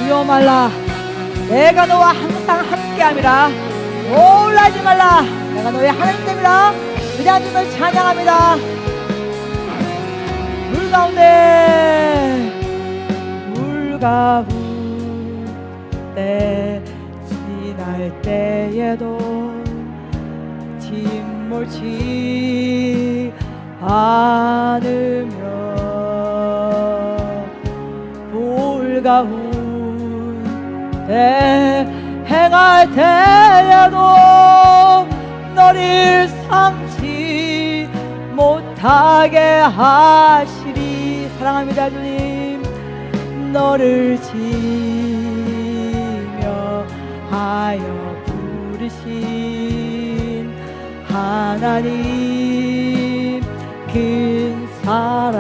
두려워 말라. 내가 너와 항상 함께함이라. 놀라지 말라. 내가 너의 하나님 됨이라. 그냥 주님을 찬양합니다. 물 가운데 지날 때에도 침몰치 않으며 물 가운데 행할 때에도 너를 삼지 못하게 하시리. 사랑합니다 주님. 너를 지며 하여 부르신 하나님 큰 사랑,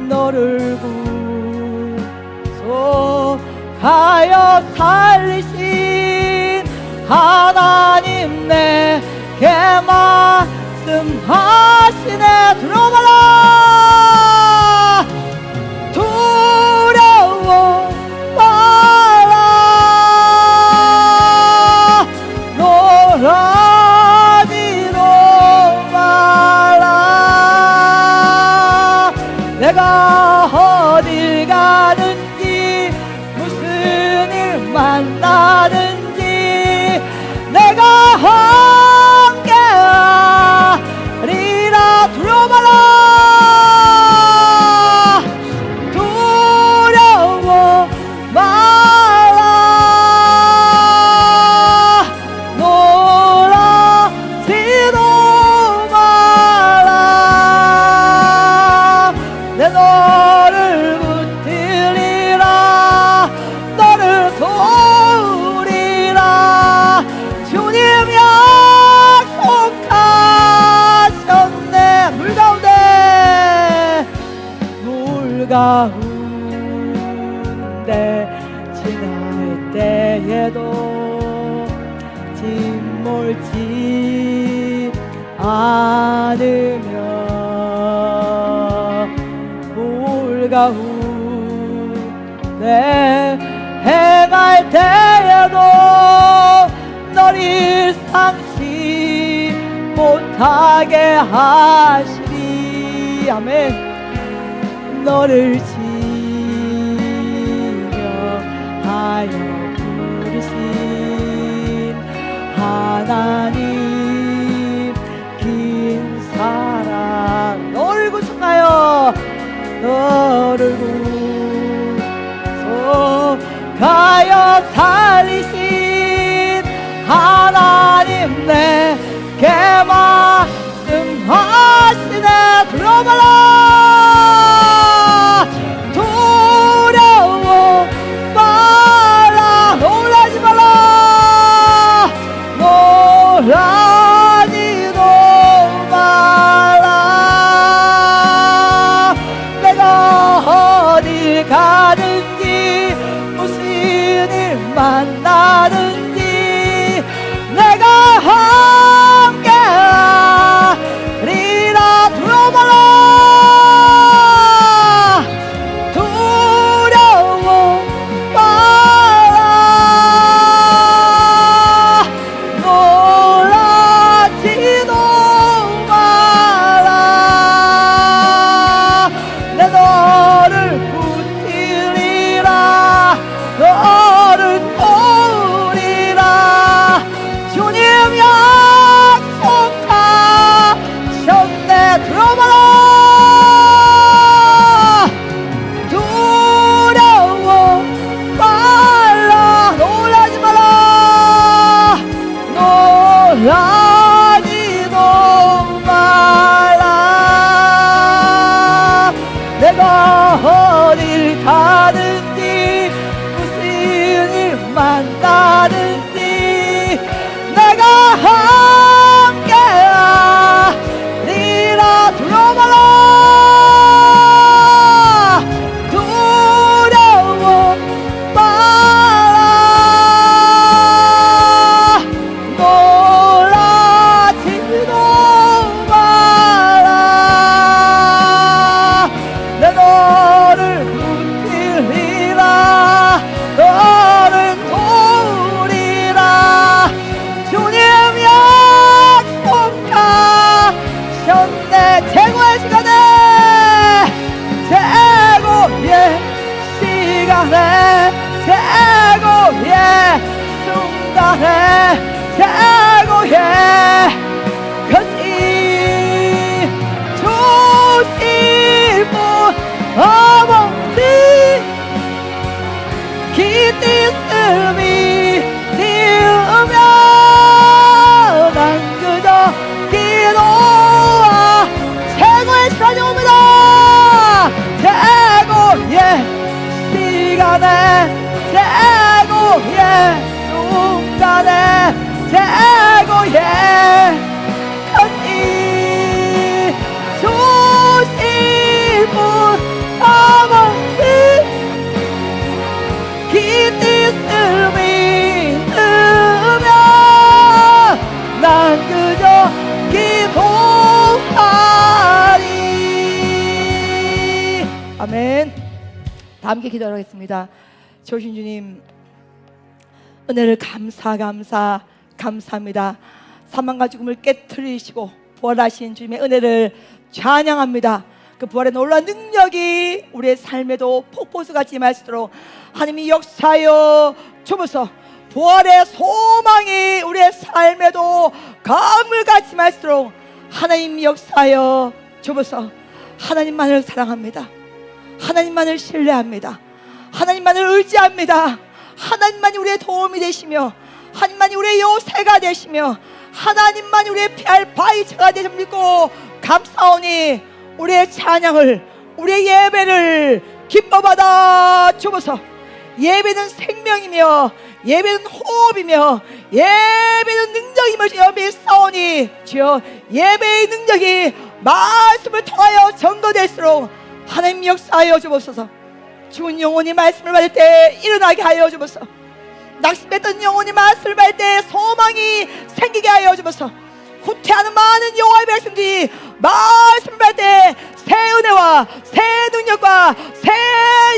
너를 구속하여 살리신 하나님 내게 말씀하시네. 들어봐라. 두려워 말라. 놀라지도 말라. 내가 어딜 가든지 무슨 일 만나든지 내가 함께하리라. 두려워 말라. 두려워 말라. 놀라지도 말라. 내 너를 붙들리라. 너를 도우리라. 주님 약속하셨네. 물 가운데 지날 때에도 침몰치 않으며 물 가운데 행할 때에도 너를 상시 못하게 하시리. 아멘. 너를 지며 하여 부르신 하나님 긴 사랑, 너를 구속하여 너를 구속하여 살리신 하나님 내게 말씀하시네. 들어봐라. 두려워 말라. 놀라지 말라. 놀라 최고의 것이 조심은 아버지 긴 뜻을 믿으며 난 그저 기도하리. 아멘. 다 함께 기도하겠습니다. 조신 주님, 은혜를 감사합니다. 사망과 죽음을 깨트리시고 부활하신 주님의 은혜를 찬양합니다. 그 부활의 놀라운 능력이 우리의 삶에도 폭포수같이 임하시도록 하나님이 역사하여 주옵소서. 부활의 소망이 우리의 삶에도 강물같이 임하시도록 하나님 역사하여 주옵소서. 하나님만을 사랑합니다. 하나님만을 신뢰합니다. 하나님만을 의지합니다. 하나님만이 우리의 도움이 되시며 하나님만이 우리의 요새가 되시며 하나님만이 우리의 피할 바위처가 되심을 믿고 감사오니 우리의 찬양을, 우리의 예배를 기뻐 받아 주옵소서. 예배는 생명이며 예배는 호흡이며 예배는 능력임을 주여 믿사오니 주여 예배의 능력이 말씀을 통하여 증거될수록 하나님 역사하여 주옵소서. 죽은 영혼이 말씀을 받을 때 일어나게 하여 주옵소서. 낙심했던 영혼이 말씀을 받을 때 소망이 생기게 하여 주옵소서. 후퇴하는 많은 여호와의 백성들이 말씀을 받을 때 새 은혜와 새 능력과 새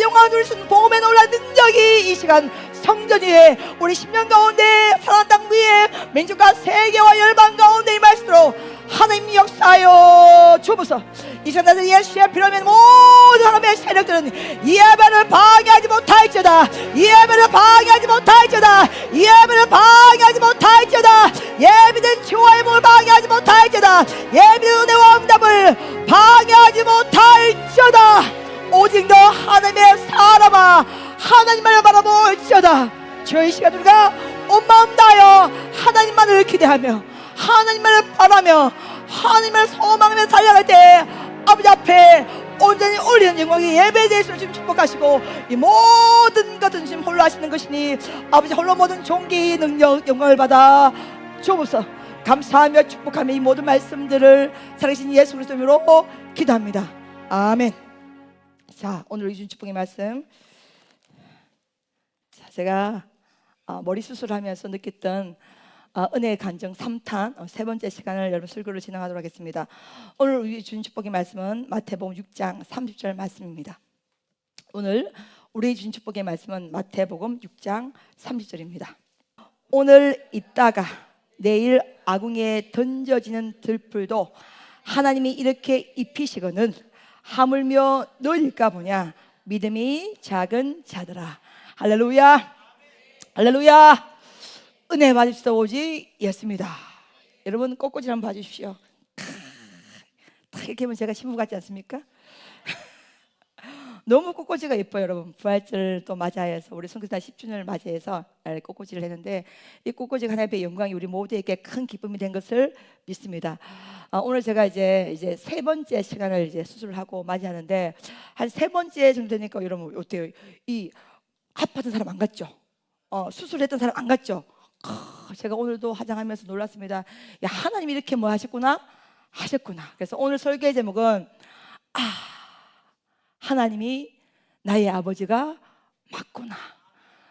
영광을 누릴 수 있는 복음의 놀라운 능력이 이 시간 성전 위에 우리 10년 가운데 사랑하는 땅 위에 민족과 세계와 열방 가운데 임하시도록 하나님 역사하여 주옵소서. 이 시간 나들 예수의 피로 면 모든 하나님의 세력들은 이 예배를 방해하지 못할지어다. 이 예배를 방해하지 못할지어다. 이 예배를 방해하지 못할지어다. 예비된 주와의 몸을 방해하지 못할지어다. 예비된 은혜와 응답을 방해하지 못할지어다. 오직 너 하나님의 사람아 하나님만을 바라볼지어다. 주의 시간 우리가 온 마음 다하여 하나님만을 기대하며 하나님만을 바라며 하나님을 소망하며 달려갈 때 아버지 앞에 온전히 올리는 영광이 예배되시로 지금 축복하시고 이 모든 것은 지금 홀로 하시는 것이니 아버지 홀로 모든 존귀 능력 영광을 받아 주옵소서. 감사하며 축복하며 이 모든 말씀들을 살아계신 예수 그리스도 이름으로 기도합니다. 아멘. 자, 오늘 이준 축복의 말씀. 자, 제가 머리 수술하면서 느꼈던 은혜의 간증 3탄 세 번째 시간을 여러분 설교를 진행하도록 하겠습니다. 오늘 우리 주신 축복의 말씀은 마태복음 6장 30절 말씀입니다. 오늘 우리 주신 축복의 말씀은 마태복음 6장 30절입니다. 오늘 있다가 내일 아궁이에 던져지는 들풀도 하나님이 이렇게 입히시거든 하물며 너희일까 보냐 믿음이 작은 자들아. 할렐루야 할렐루야. 은혜 받을 수도 오직 예수입니다. 여러분 꽃꽂이 한번 봐주십시오. 딱 이렇게 하면 제가 신부 같지 않습니까? 너무 꽃꽂이가 예뻐요. 여러분 부활절 또 맞이해서 우리 선교사 10주년을 맞이해서 꽃꽂이를 했는데 이 꽃꽂이가 하나님의 영광이 우리 모두에게 큰 기쁨이 된 것을 믿습니다. 오늘 제가 이제 세 번째 시간을 이제 수술을 하고 맞이하는데 한 세 번째 정도 되니까 여러분 어때요? 이 아팠던 사람 안 갔죠? 수술했던 사람 안 갔죠? 제가 오늘도 화장하면서 놀랐습니다. 야, 하나님이 이렇게 뭐 하셨구나? 그래서 오늘 설교의 제목은 하나님이 나의 아버지가 맞구나.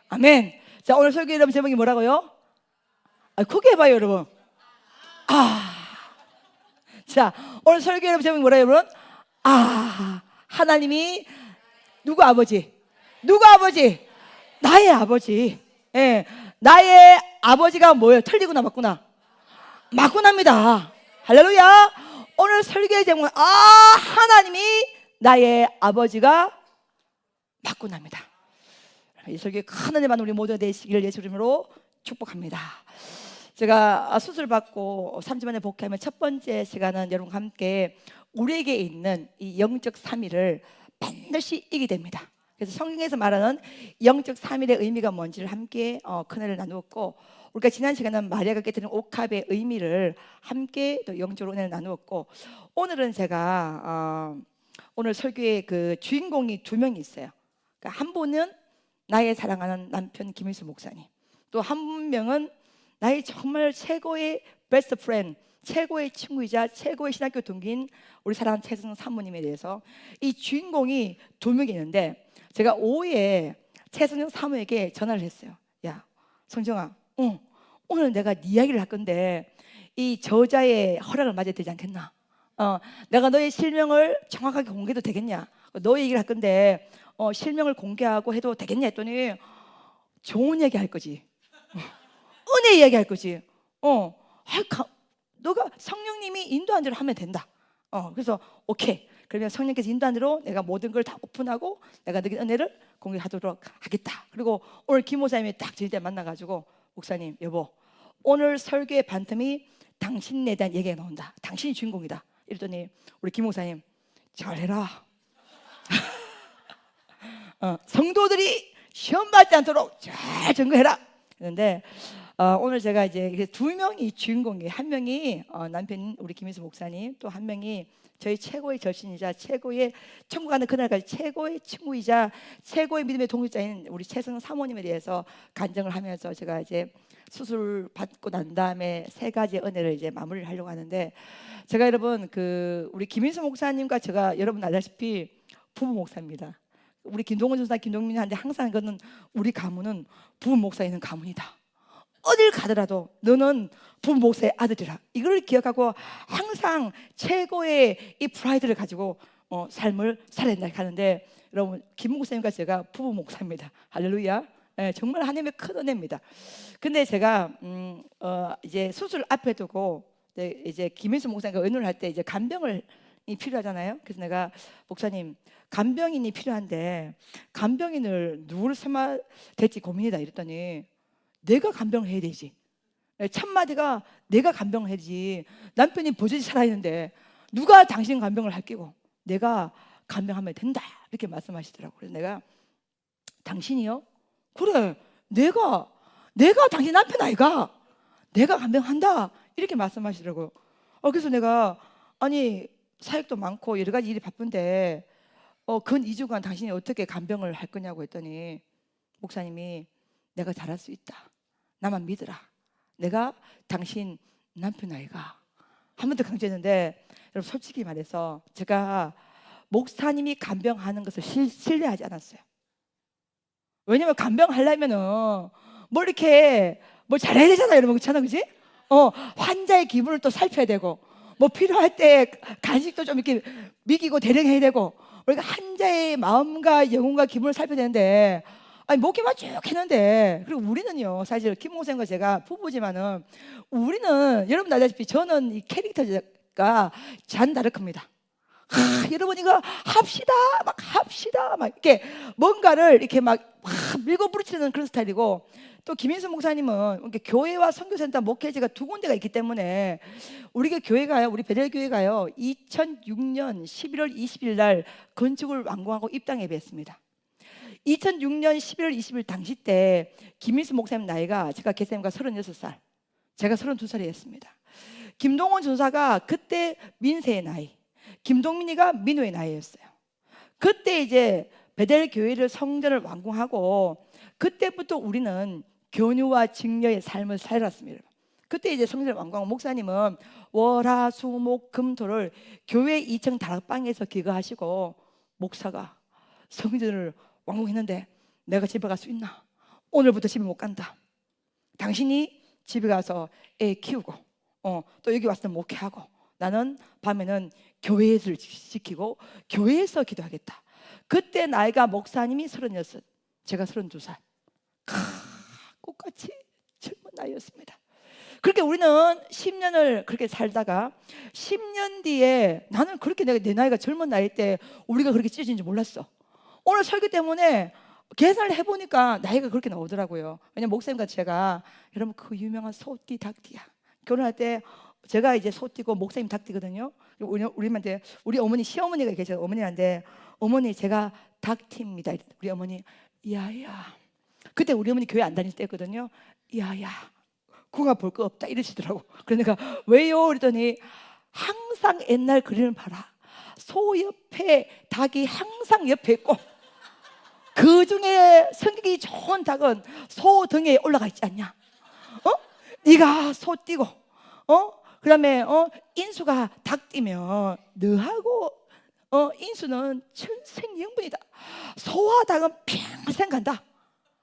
아멘. 자, 오늘 설교의 제목이 뭐라고요? 크게 해봐요 여러분. 자, 오늘 설교의 제목이 뭐라요 여러분? 하나님이 누구 아버지? 나의 아버지. 예, 나의 아버지가 뭐예요? 틀리구나 맞구나? 맞구나입니다. 할렐루야. 오늘 설교의 제목은 하나님이 나의 아버지가 맞구나입니다. 이 설교에 큰 은혜 받는 우리 모두가 되시기를 예수 이름으로 축복합니다. 제가 수술 받고 3주 만에 복귀하면 첫 번째 시간은 여러분과 함께 우리에게 있는 이 영적 3일을 반드시 이기게 됩니다. 그래서 성경에서 말하는 영적 3일의 의미가 뭔지를 함께 큰 은혜를 나누었고, 우리가 지난 시간은 마리아가 깨뜨린 옥합의 의미를 함께 또 영적으로 은혜를 나누었고, 오늘은 제가 오늘 설교의 그 주인공이 두 명이 있어요. 그러니까 한 분은 나의 사랑하는 남편 김일수 목사님, 또 한 명은 나의 정말 최고의 베스트 프렌드, 최고의 친구이자 최고의 신학교 동기인 우리 사랑하는 최승 사모님에 대해서 이 주인공이 두 명이 있는데, 제가 오후에 최승 사모에게 전화를 했어요. 야, 성정아, 오늘 내가 네 이야기를 할 건데 이 저자의 허락을 맞아야 되지 않겠나? 내가 너의 실명을 정확하게 공개해도 되겠냐? 너 얘기를 할 건데 실명을 공개하고 해도 되겠냐 했더니, 좋은 얘기 할 거지, 은혜 이야기 할 거지. 너가 성령님이 인도한 대로 하면 된다. 그래서 오케이. 그러면 성령께서 인도한 대로 내가 모든 걸 다 오픈하고 내가 너희 은혜를 공개하도록 하겠다. 그리고 오늘 김 목사님이 딱 저희 때 만나가지고, 목사님, 여보, 오늘 설교의 반틈이 당신에 대한 얘기가 나온다. 당신이 주인공이다. 이랬더니 우리 김 목사님, 잘해라. 성도들이 시험 받지 않도록 잘 증거해라. 그런데 오늘 제가 이제 두 명이 주인공이에요. 한 명이 남편인 우리 김희수 목사님, 또 한 명이 저희 최고의 절친이자 최고의 천국 가는 그날까지 최고의 친구이자 최고의 믿음의 동역자인 우리 최승 사모님에 대해서 간증을 하면서 제가 이제 수술 받고 난 다음에 세 가지 은혜를 이제 마무리를 하려고 하는데, 제가 여러분 우리 김희수 목사님과 제가 여러분 알다시피 부부 목사입니다. 우리 김동원 전사, 김동민한테 항상 그는 우리 가문은 부부 목사 있는 가문이다. 어딜 가더라도 너는 부부 목사의 아들이라. 이걸 기억하고 항상 최고의 이 프라이드를 가지고 삶을 살아야 된다 하는데, 여러분 김 목사님과 제가 부부 목사입니다. 할렐루야. 정말 하나님의 큰 은혜입니다. 근데 제가 이제 수술 앞에 두고 이제 김인수 목사님과 의논을 할 때 이제 간병이 필요하잖아요. 그래서 내가, 목사님, 간병인이 필요한데 간병인을 누구를 삼아 될지 고민이다 이랬더니, 내가 간병을 해야 되지. 첫마디가 내가 간병을 해야지. 남편이 버젓이 살아있는데 누가 당신 간병을 할 끼고, 내가 간병하면 된다 이렇게 말씀하시더라고요. 그래서 내가, 당신이요? 그래, 내가 당신 남편 아이가, 내가 간병한다 이렇게 말씀하시더라고요. 그래서 내가, 아니 사역도 많고 여러 가지 일이 바쁜데 근 2주간 당신이 어떻게 간병을 할 거냐고 했더니, 목사님이, 내가 잘할 수 있다. 나만 믿으라. 내가 당신 남편 아이가. 한 번 더 강조했는데, 여러분 솔직히 말해서 제가 목사님이 간병하는 것을 신뢰하지 않았어요. 왜냐면 간병하려면은 뭐 이렇게 뭐 잘해야 되잖아요, 여러분. 그렇잖아, 그지? 환자의 기분을 또 살펴야 되고, 뭐 필요할 때 간식도 좀 이렇게 먹이고 대령해야 되고, 우리가 환자의 마음과 영혼과 기분을 살펴야 되는데, 아니 목회만 쭉 했는데, 그리고 우리는요, 사실 김 목사님과 제가 부부지만은 우리는 여러분 알다시피 저는 이 캐릭터가 잔다르크입니다. 여러분 이거 합시다 막 이렇게 뭔가를 이렇게 막 밀고 부르치는 그런 스타일이고, 또 김인수 목사님은 이렇게 교회와 선교센터 목회지가 두 군데가 있기 때문에, 우리가 교회가요, 우리 베델 교회가요 2006년 11월 20일 날 건축을 완공하고 입당 예배했습니다. 2006년 11월 20일 당시 때 김인수 목사님 나이가, 제가 개쌤과 36살, 제가 32살이었습니다. 김동원 전사가 그때 민세의 나이, 김동민이가 민호의 나이였어요. 그때 이제 베델 교회를 성전을 완공하고, 그때부터 우리는 교류와 증려의 삶을 살았습니다. 그때 이제 성전을 완공하고, 목사님은 월화 수목 금토를 교회 2층 다락방에서 기거하시고, 목사가 성전을 완공했는데 내가 집에 갈 수 있나? 오늘부터 집에 못 간다. 당신이 집에 가서 애 키우고 또 여기 와서 목회하고, 나는 밤에는 교회를 지키고 교회에서 기도하겠다. 그때 나이가 목사님이 36, 제가 32살. 꽃같이 젊은 나이였습니다. 그렇게 우리는 10년을 그렇게 살다가 10년 뒤에, 나는 그렇게 내 나이가 젊은 나이 때 우리가 그렇게 찢어진 줄 몰랐어. 오늘 설교 때문에 계산을 해보니까 나이가 그렇게 나오더라고요. 왜냐면 목사님과 제가, 여러분 그 유명한 소띠 닭띠야, 결혼할 때 제가 이제 소띠고 목사님 닭띠거든요. 우리한테, 우리 어머니 시어머니가 계셔. 어머니한테, 어머니 제가 닭띠입니다. 우리 어머니, 야야, 그때 우리 어머니 교회 안 다닐 때거든요. 야야, 궁합 볼 거 없다 이러시더라고. 그러니까 왜요? 그랬더니, 항상 옛날 그림을 봐라. 소 옆에 닭이 항상 옆에 있고, 그 중에 성격이 좋은 닭은 소 등에 올라가 있지 않냐? 네가 소 띠고 그다음에 인수가 닭 띠면 너하고 인수는 천생연분이다. 소와 닭은 평생 간다.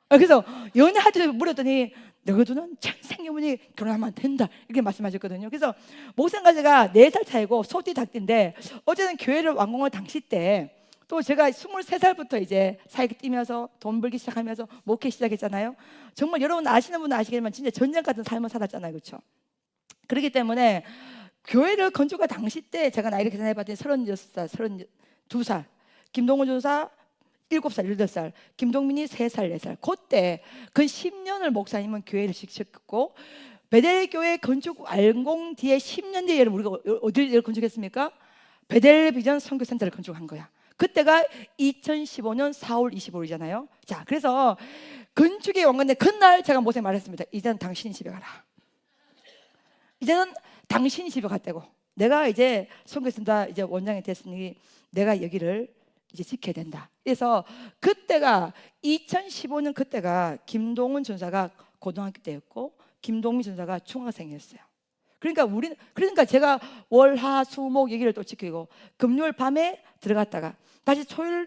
그래서 연애할 때 물었더니 너희들은 천생연분이 결혼하면 된다 이렇게 말씀하셨거든요. 그래서 목사님과 제가 4살 차이고 소띠 닭띠인데 어쨌든 교회를 완공할 당시 때 또 제가 23살부터 이제 사역에 뛰면서 돈 벌기 시작하면서 목회 시작했잖아요. 정말 여러분 아시는 분은 아시겠지만 진짜 전쟁 같은 삶을 살았잖아요. 그렇죠? 그렇기 때문에 교회를 건축할 당시 때 제가 나이를 계산해봤더니 36살, 32살 김동훈 전사 7살, 8살 김동민이 3살, 4살 그때 그 10년을 목사님은 교회를 시켰고 베델교회 건축 완공 뒤에 10년 뒤에 우리가 어디를 건축했습니까? 베델 비전 선교센터를 건축한 거야. 그때가 2015년 4월 25일이잖아요. 자, 그래서 건축이 완공된 그날 제가 목사님 말했습니다. 이제는 당신이 집에 가라. 이제는 당신이 집에 갔다고. 내가 이제 선교센터 이제 원장이 됐으니 내가 여기를 이제 지켜야 된다. 그래서 그때가 2015년 그때가 김동훈 전사가 고등학교 때였고 김동민 전사가 중학생이었어요. 그러니까 제가 월화수목 여기를 또 지키고 금요일 밤에 들어갔다가 다시 토요일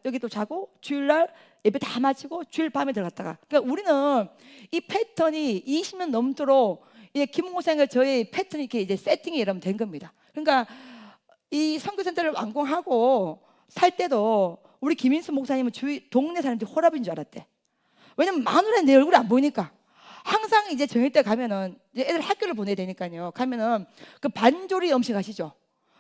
여기 또 자고 주일날 예배 다 마치고 주일 밤에 들어갔다가 그러니까 우리는 이 패턴이 20년 넘도록 이제 김목사님과 저희 패턴이 이렇게 이제 세팅이 이러면 된 겁니다. 그러니까 이 선교센터를 완공하고 살 때도 우리 김인수 목사님은 주위 동네 사람들이 호랍인 줄 알았대. 왜냐면 마누라 내 얼굴이 안 보이니까. 항상 이제 저녁 때 가면은 이제 애들 학교를 보내야 되니까요. 가면은 그 반조리 음식 아시죠?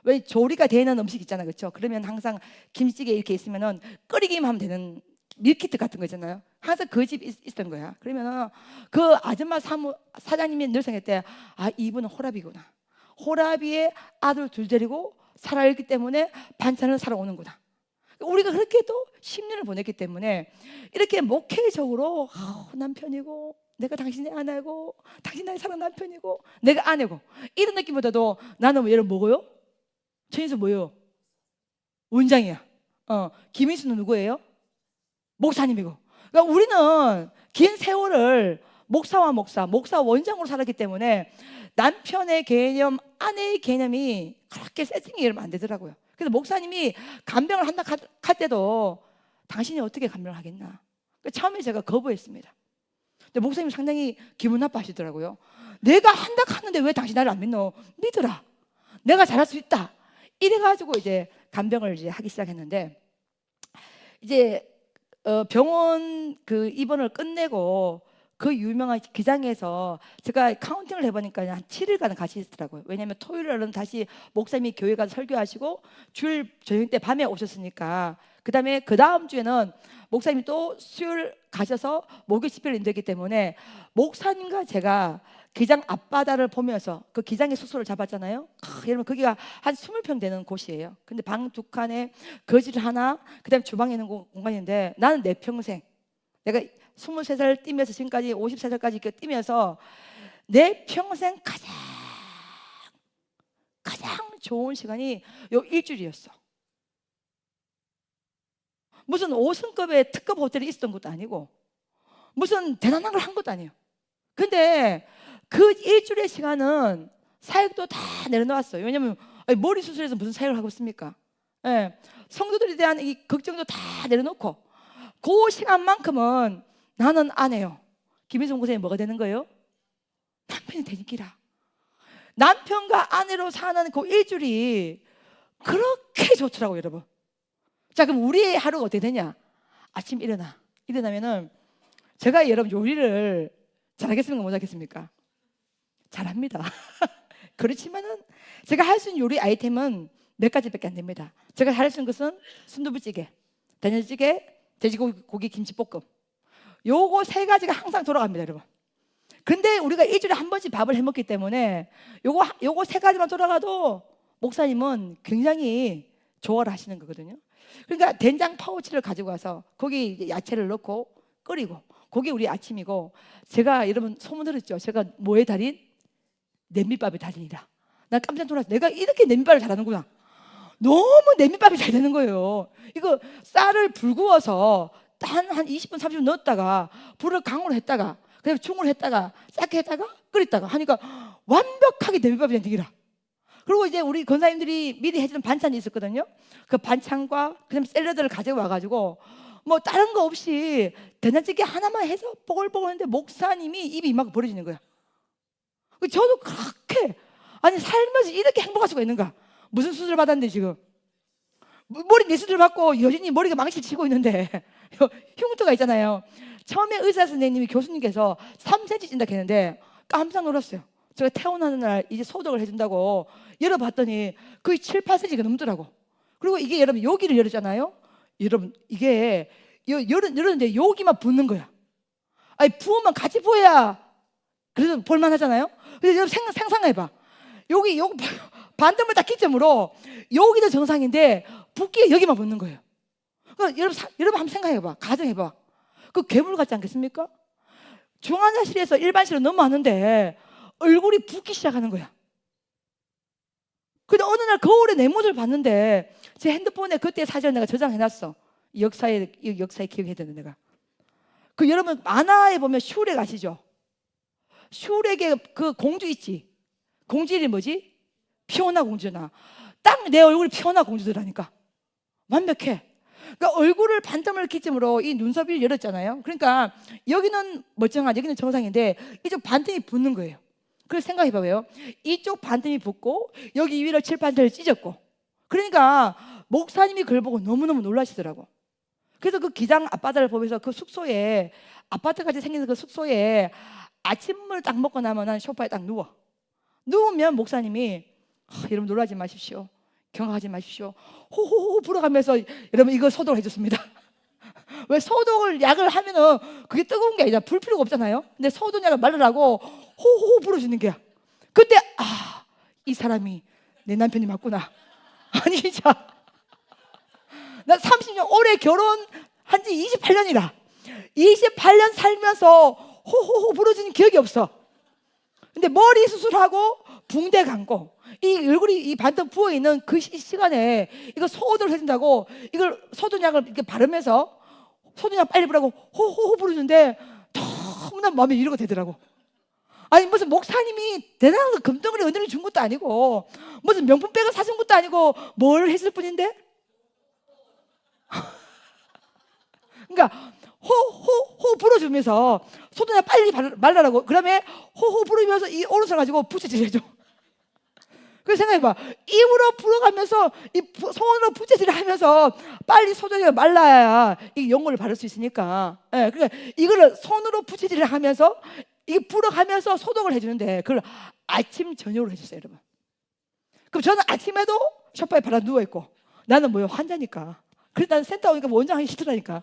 왜 조리가 되는 음식 있잖아요, 그렇죠? 그러면 항상 김치찌개 이렇게 있으면은 끓이기만 하면 되는 밀키트 같은 거 있잖아요. 항상 그 집 있었던 거야. 그러면은 그 아줌마 사장님이 늘 생각했대. 아, 이분은 호랍이구나. 호랍이의 아들 둘 데리고 살아있기 때문에 반찬을 사러 오는구나. 우리가 그렇게 또 10년을 보냈기 때문에 이렇게 목회적으로 남편이고 내가 당신의 아내고 당신 나의 사랑 남편이고 내가 아내고 이런 느낌보다도 나는 여러분 뭐고요? 최인수 뭐예요? 원장이야. 김인수는 누구예요? 목사님이고. 그러니까 우리는 긴 세월을 목사 원장으로 살았기 때문에 남편의 개념, 아내의 개념이 그렇게 세팅이 안 되더라고요. 그래서 목사님이 간병을 한다 할 때도 당신이 어떻게 간병을 하겠나. 처음에 제가 거부했습니다. 근데 목사님이 상당히 기분 나빠하시더라고요. 내가 한다 하는데 왜 당신 나를 안 믿노? 믿으라. 내가 잘할 수 있다. 이래가지고 이제 간병을 이제 하기 시작했는데 이제 병원 그 입원을 끝내고 그 유명한 기장에서 제가 카운팅을 해보니까 한 7일간 같이 있더라고요. 왜냐하면 토요일은 다시 목사님이 교회 가서 설교하시고 주일 저녁 때 밤에 오셨으니까 그 다음 주에는 목사님이 또 수요일 가셔서 목요 집회를 인도했기 때문에 목사님과 제가 기장 앞바다를 보면서 그 기장의 숙소를 잡았잖아요. 여러분 거기가 한 20평 되는 곳이에요. 근데 방 2칸에 거실 하나, 그다음에 주방에 있는 공간인데 나는 내 평생 내가 23살 뛰면서 지금까지 54살까지 이렇게 뛰면서 내 평생 가장 좋은 시간이 요 일주일이었어. 무슨 5성급의 특급 호텔이 있었던 것도 아니고 무슨 대단한 걸 한 것도 아니에요. 근데 그 일주일의 시간은 사역도 다 내려놓았어요. 왜냐하면 머리 수술해서 무슨 사역을 하고 있습니까? 예, 성도들에 대한 이 걱정도 다 내려놓고 그 시간만큼은 나는 아내요. 김인성 목사님 뭐가 되는 거예요? 남편이 되니기라. 남편과 아내로 사는 그 일주일이 그렇게 좋더라고요, 여러분. 자, 그럼 우리의 하루가 어떻게 되냐? 아침 일어나면은 제가 여러분 요리를 잘하겠습니까? 못하겠습니까? 잘합니다. 그렇지만은 제가 할 수 있는 요리 아이템은 몇 가지밖에 안 됩니다. 제가 할 수 있는 것은 순두부찌개, 된장찌개, 돼지고기 김치볶음. 요거 3가지가 항상 돌아갑니다, 여러분. 근데 우리가 일주일에 한 번씩 밥을 해 먹기 때문에 요거 3가지만 돌아가도 목사님은 굉장히 좋아를 하시는 거거든요. 그러니까 된장 파우치를 가지고 와서 거기 이제 야채를 넣고 끓이고 그게 우리 아침이고 제가 여러분 소문 들었죠? 제가 뭐의 달인? 냄비밥의 달인이라. 난 깜짝 놀랐어. 내가 이렇게 냄비밥을 잘하는구나. 너무 냄비밥이 잘 되는 거예요. 이거 쌀을 불 구워서 한 20분 30분 넣었다가 불을 강으로 했다가 그다음에 중을 했다가 작게 했다가 끓였다가 하니까 완벽하게 비빔밥이 된기라. 그리고 이제 우리 권사님들이 미리 해주는 반찬이 있었거든요. 그 반찬과 그다음 샐러드를 가져와 가지고 뭐 다른 거 없이 된장찌개 하나만 해서 뽀글뽀글했는데 목사님이 입이 이만큼 벌어지는 거야. 저도 그렇게 아니 살면서 이렇게 행복할 수가 있는가? 무슨 수술 받았는데 지금 머리 내 수술 받고 여전히 머리가 망치치고 있는데 흉터가 있잖아요. 처음에 의사 선생님이 교수님께서 3cm 찐다 했는데 깜짝 놀랐어요. 제가 태어나는 날 이제 소독을 해준다고 열어봤더니 거의 7, 8cm가 넘더라고. 그리고 이게 여러분 여기를 열었잖아요. 여러분 이게 열었는데 여기만 붓는 거야. 아니 부으면 같이 부어야 그래도 볼만하잖아요. 근데 여러분 상상해봐. 여기 반대물 딱 기점으로 여기도 정상인데 붓기에 여기만 붓는 거예요. 그러니까 여러분 한번 생각해봐. 가정해봐. 그 괴물 같지 않겠습니까? 중환자실에서 일반실로 넘어왔는데 얼굴이 붓기 시작하는 거야. 근데 어느 날 거울에 내 모습을 봤는데 제 핸드폰에 그때 사진을 내가 저장해놨어. 이 역사에 기억해야 되는 내가. 그 여러분 만화에 보면 슈렉 아시죠? 슈렉의 그 공주 있지. 공주 이름이 뭐지? 피오나 공주나. 딱 내 얼굴이 피오나 공주더라니까. 완벽해. 그러니까 얼굴을 반점을 기점으로 이 눈썹을 열었잖아요. 그러니까 여기는 멀쩡하지, 여기는 정상인데 이쪽 반점이 붙는 거예요. 그래서 생각해봐요. 이쪽 반점이 붙고 여기 위로 칠판을 찢었고. 그러니까 목사님이 그걸 보고 너무너무 놀라시더라고. 그래서 그 기장 앞바다를 보면서 그 숙소에 아파트같이 생긴 그 숙소에 아침을 딱 먹고 나면 소파에 딱 누우면 목사님이 여러분 놀라지 마십시오. 경악하지 마십시오. 호호호 불어가면서 여러분 이거 소독을 해줬습니다. 왜 소독을 약을 하면은 그게 뜨거운 게 아니라 불 필요가 없잖아요. 근데 소독약을 말르라고 호호호 불어주는 게야. 그때 이 사람이 내 남편이 맞구나. 아니 진짜 나 30년 올해 결혼한 지 28년이다. 28년 살면서 호호호 불어주는 기억이 없어. 근데 머리 수술하고 붕대 감고 이 얼굴이 이 반듯 부어있는 그 시간에 이거 소독을 해준다고 이걸 소독약을 이렇게 바르면서 소독약 빨리 부라고 호호호 부르는데 너무나 마음에 위로가 되더라고. 아니 무슨 목사님이 대단한 금덩어리 은혜를 준 것도 아니고 무슨 명품백을 사준 것도 아니고 뭘 했을 뿐인데 그러니까 호호 불어주면서 소독약 빨리 말라라고. 그다음에 호호 불으면서 이 오른손 가지고 부채질 해줘. 그래서 생각해봐. 입으로 불어가면서 이 손으로 부채질을 하면서 빨리 소독약을 말라야 이 용어를 바를 수 있으니까. 예, 그러니까 이거를 손으로 부채질을 하면서 이게 불어가면서 소독을 해주는데 그걸 아침 저녁으로 해줬어요, 여러분. 그럼 저는 아침에도 소파에 바라 누워 있고 나는 뭐요 환자니까. 그래서 나는 센터 오니까 원장 하기 싫더라니까.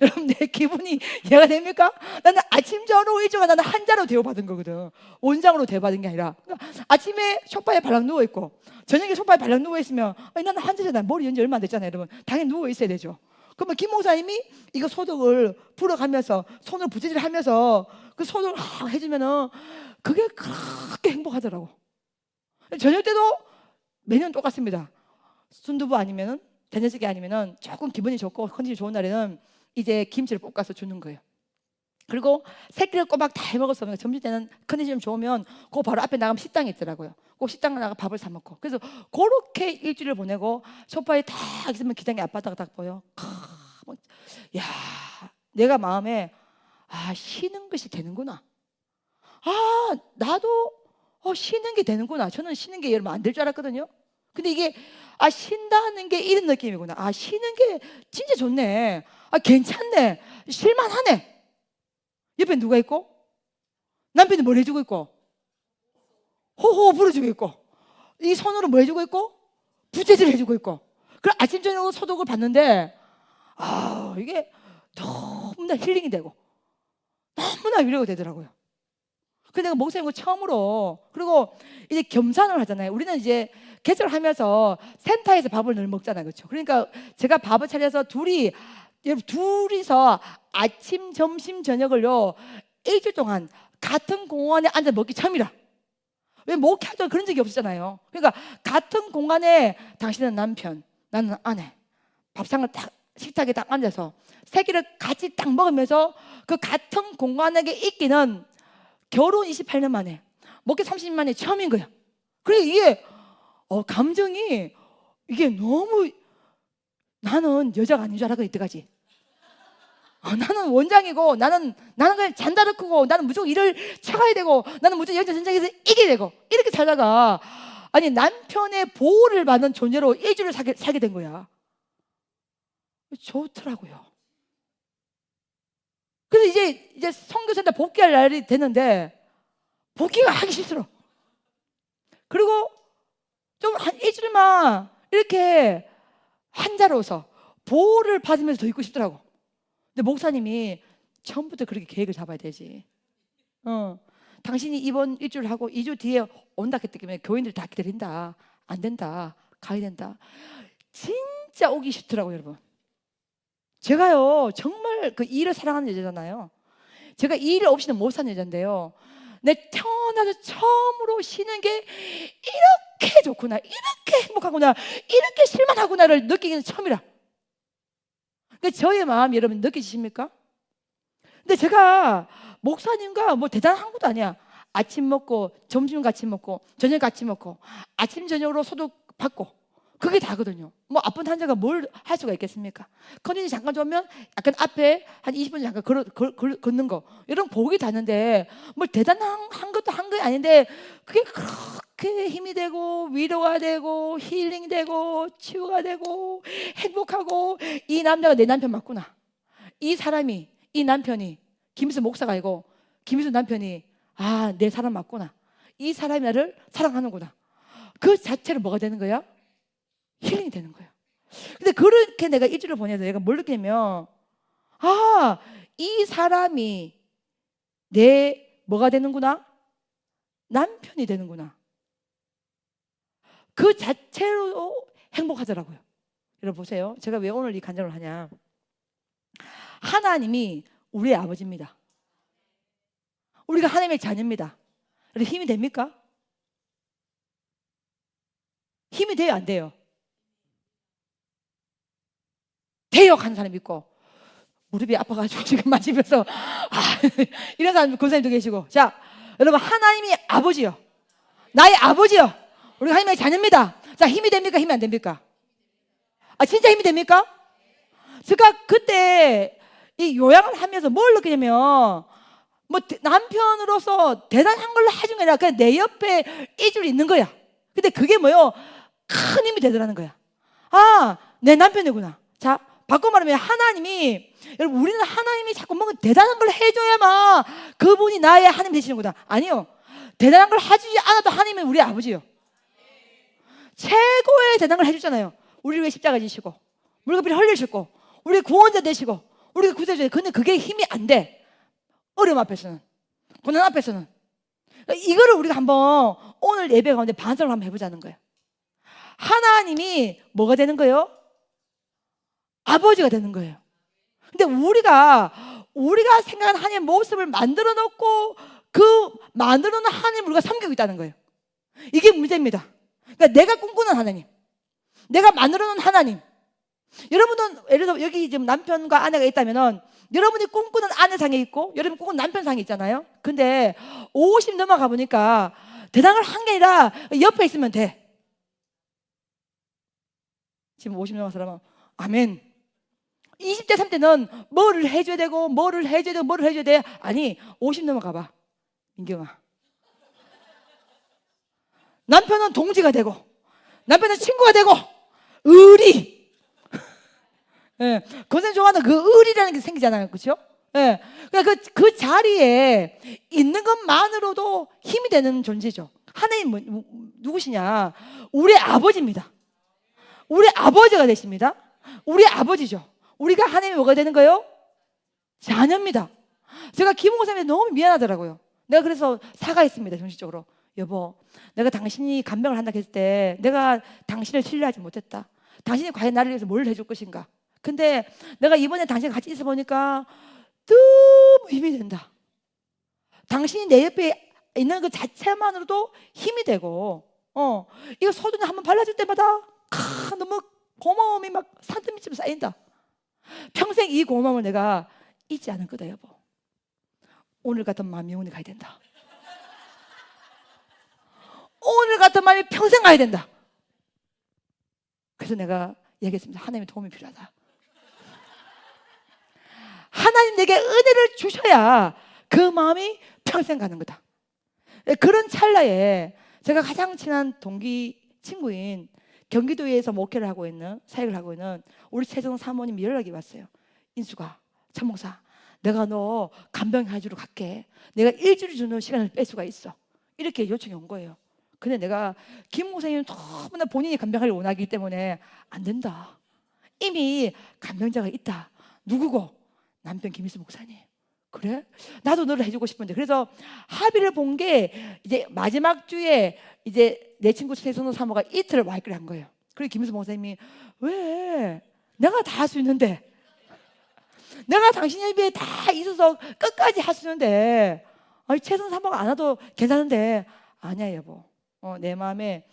여러분 내 기분이 이해가 됩니까? 나는 아침 저녁 일주가 나는 한자로 대우받은 거거든. 원장으로 대우받은 게 아니라. 그러니까 아침에 소파에 발랑 누워 있고 저녁에 소파에 발랑 누워 있으면 나는 환자잖아. 머리 연지 얼마 안 됐잖아요, 여러분. 당연히 누워 있어야 되죠. 그러면 김 목사님이 이거 소독을 불어가면서 손으로 부채질하면서 그 소독을 해주면은 그게 그렇게 행복하더라고. 저녁 때도 매년 똑같습니다. 순두부 아니면은 된장찌개 아니면은 조금 기분이 좋고 컨디션이 좋은 날에는 이제 김치를 볶아서 주는 거예요. 그리고 새끼를 꼬박 다 해먹었으면 점심 때는 컨디션 좋으면 그 바로 앞에 나가면 식당이 있더라고요. 그 식당 나가 밥을 사 먹고. 그래서 그렇게 일주일을 보내고 소파에 딱 있으면 기장의 앞바다가 딱 보여. 야, 내가 마음에 쉬는 것이 되는구나. 나도 쉬는 게 되는구나. 저는 쉬는 게 여러분 안 될 줄 알았거든요. 근데 이게 쉰다는 게 이런 느낌이구나. 쉬는 게 진짜 좋네. 괜찮네. 쉴만하네. 옆에 누가 있고? 남편이 뭘 해주고 있고? 호호 불어주고 있고 이 손으로 뭐 해주고 있고? 부채질 해주고 있고. 그럼 아침 저녁으로 소독을 받는데 이게 너무나 힐링이 되고 너무나 위로가 되더라고요. 근데 내가 목사님과 처음으로 그리고 이제 겸산을 하잖아요. 우리는 이제 개척을 하면서 센터에서 밥을 늘 먹잖아요, 그렇죠? 그러니까 제가 밥을 차려서 둘이서 아침, 점심, 저녁을요 일주일 동안 같은 공간에 앉아 먹기 처음이라. 왜 목회하던 그런 적이 없었잖아요. 그러니까 같은 공간에 당신은 남편, 나는 아내, 밥상을 딱 식탁에 딱 앉아서 세 끼를 같이 딱 먹으면서 그 같은 공간에 있기는 결혼 28년 만에, 먹기 30년 만에 처음인 거야. 그래 이게 감정이 이게 너무, 나는 여자가 아닌 줄 알았거든 이때까지. 나는 원장이고 나는 그냥 잔다르크고 나는 무조건 일을 쳐가야 되고 나는 무조건 영적 전쟁에서 이겨야 되고 이렇게 살다가 아니 남편의 보호를 받는 존재로 일주일을 살게 된 거야. 좋더라고요. 그래서 이제 선교센터 복귀할 날이 됐는데 복귀가 하기 싫더라. 그리고 좀 한 일주일만 이렇게 한자로서 보호를 받으면서 더 있고 싶더라고. 근데 목사님이 처음부터 그렇게 계획을 잡아야 되지. 당신이 이번 일주일 하고 2주 뒤에 온다 했기 때문에 교인들 다 기다린다. 안 된다. 가야 된다. 진짜 오기 싫더라고요, 여러분. 제가요 정말 그 일을 사랑하는 여자잖아요. 제가 이 일 없이는 못 사는 여자인데요, 내 태어나서 처음으로 쉬는 게 이렇게 좋구나, 이렇게 행복하구나, 이렇게 실만하구나를 느끼기는 처음이라. 그러니까 저의 마음 여러분 느끼십니까? 근데 제가 목사님과 뭐 대단한 것도 아니야. 아침 먹고 점심 같이 먹고 저녁 같이 먹고 아침 저녁으로 소독 받고 그게 다거든요. 뭐 아픈 환자가 뭘 할 수가 있겠습니까? 컨디션이 잠깐 좋으면 약간 앞에 한 20분 잠깐 걷는 거, 이런 복이 다는데 뭐 대단한 것도 한 게 아닌데 그게 그렇게 힘이 되고 위로가 되고 힐링되고 치유가 되고 행복하고, 이 남자가 내 남편 맞구나, 이 사람이, 이 남편이 김수 목사가 아니고 김수 남편이 내 사람 맞구나, 이 사람이 나를 사랑하는구나, 그 자체로 뭐가 되는 거야? 힐링이 되는 거예요. 근데 그렇게 내가 일주일을 보내서 내가 뭘 느끼냐면 이 사람이 내 뭐가 되는구나? 남편이 되는구나. 그 자체로 행복하더라고요. 여러분 보세요. 제가 왜 오늘 이 간증을 하냐. 하나님이 우리의 아버지입니다. 우리가 하나님의 자녀입니다. 힘이 됩니까? 힘이 돼요, 안 돼요? 돼요 하는 사람이 있고, 무릎이 아파가지고 지금 맞으면서 이런 사람 권사님도 계시고. 자, 여러분 하나님이 아버지요, 나의 아버지요, 우리가 하나님의 자녀입니다. 자, 힘이 됩니까? 힘이 안 됩니까? 진짜 힘이 됩니까? 제가 그때 이 요양을 하면서 뭘 느끼냐면, 뭐 남편으로서 대단한 걸로 해준 게 아니라 그냥 내 옆에 일주일 있는 거야. 근데 그게 뭐요? 큰 힘이 되더라는 거야. 내 남편이구나. 자, 바꿔 말하면 하나님이, 여러분 우리는 하나님이 자꾸 뭔가 대단한 걸 해줘야만 그분이 나의 하나님 되시는구나. 아니요, 대단한 걸 해주지 않아도 하나님은 우리 아버지요. 최고의 대단한 걸 해주잖아요. 우리를 위해 십자가 지시고 물급비를 흘리시고 우리 구원자 되시고 우리가 구세주예요. 근데 그게 힘이 안 돼. 어려움 앞에서는, 고난 앞에서는. 이거를 우리가 한번 오늘 예배 가운데 반성을 한번 해보자는 거예요. 하나님이 뭐가 되는 거예요? 아버지가 되는 거예요. 근데 우리가 생각하는 하나님의 모습을 만들어 놓고 그 만들어 놓은 하나님을 우리가 섬기고 있다는 거예요. 이게 문제입니다. 그러니까 내가 꿈꾸는 하나님, 내가 만들어 놓은 하나님. 여러분은 예를 들어 여기 지금 남편과 아내가 있다면은 여러분이 꿈꾸는 아내상이 있고 여러분이 꿈꾸는 남편상이 있잖아요. 근데 50 넘어가 보니까 대단한 걸 한 게 아니라 옆에 있으면 돼. 지금 50 넘어간 사람은 아멘. 20대 30대는 뭐를 해줘야 되고 뭐를 해줘야 되고 뭐를 해줘야 돼. 아니 50 넘어가 봐, 민경아. 남편은 동지가 되고 남편은 친구가 되고 의리. 예, 권사님 좋아하는 그 의리라는 게 생기잖아요, 그렇죠? 예, 그러니까 그 자리에 있는 것만으로도 힘이 되는 존재죠. 하나님 누구시냐? 우리 아버지입니다. 우리 아버지가 되십니다. 우리 아버지죠. 우리가 하나님이 뭐가 되는 거예요? 자녀입니다. 제가 김홍 선생님한테 너무 미안하더라고요. 내가 그래서 사과했습니다, 정식적으로. 여보, 내가 당신이 간병을 한다 했을 때 내가 당신을 신뢰하지 못했다. 당신이 과연 나를 위해서 뭘 해줄 것인가? 근데 내가 이번에 당신과 같이 있어 보니까 너무 힘이 된다. 당신이 내 옆에 있는 그 자체만으로도 힘이 되고, 이거 소주는 한번 발라줄 때마다 너무 고마움이 막 산더미처럼 쌓인다. 평생 이 고마움을 내가 잊지 않을 거다 여보. 오늘 같은 마음이 영원히 가야 된다. 오늘 같은 마음이 평생 가야 된다. 그래서 내가 얘기했습니다. 하나님의 도움이 필요하다. 하나님 내게 은혜를 주셔야 그 마음이 평생 가는 거다. 그런 찰나에 제가 가장 친한 동기 친구인 경기도에서 목회를 하고 있는, 사역을 하고 있는 우리 최정 사모님 연락이 왔어요. 인수가, 참 목사, 내가 너 간병해주러 갈게. 내가 일주일 주는 시간을 뺄 수가 있어. 이렇게 요청이 온 거예요. 근데 내가 김 목사님은 너무나 본인이 간병을 원하기 때문에 안 된다. 이미 간병자가 있다. 누구고? 남편 김희수 목사님. 그래? 나도 너를 해주고 싶은데. 그래서 합의를 본 게 이제 마지막 주에 이제 내 친구 최선호 사모가 이틀을 와이크를 한 거예요. 그리고 김희수 목사님이 왜? 내가 다 할 수 있는데, 내가 당신 예배에 다 있어서 끝까지 할 수 있는데, 아니 최선 사모가 안 와도 괜찮은데. 아니야 여보. 내 마음에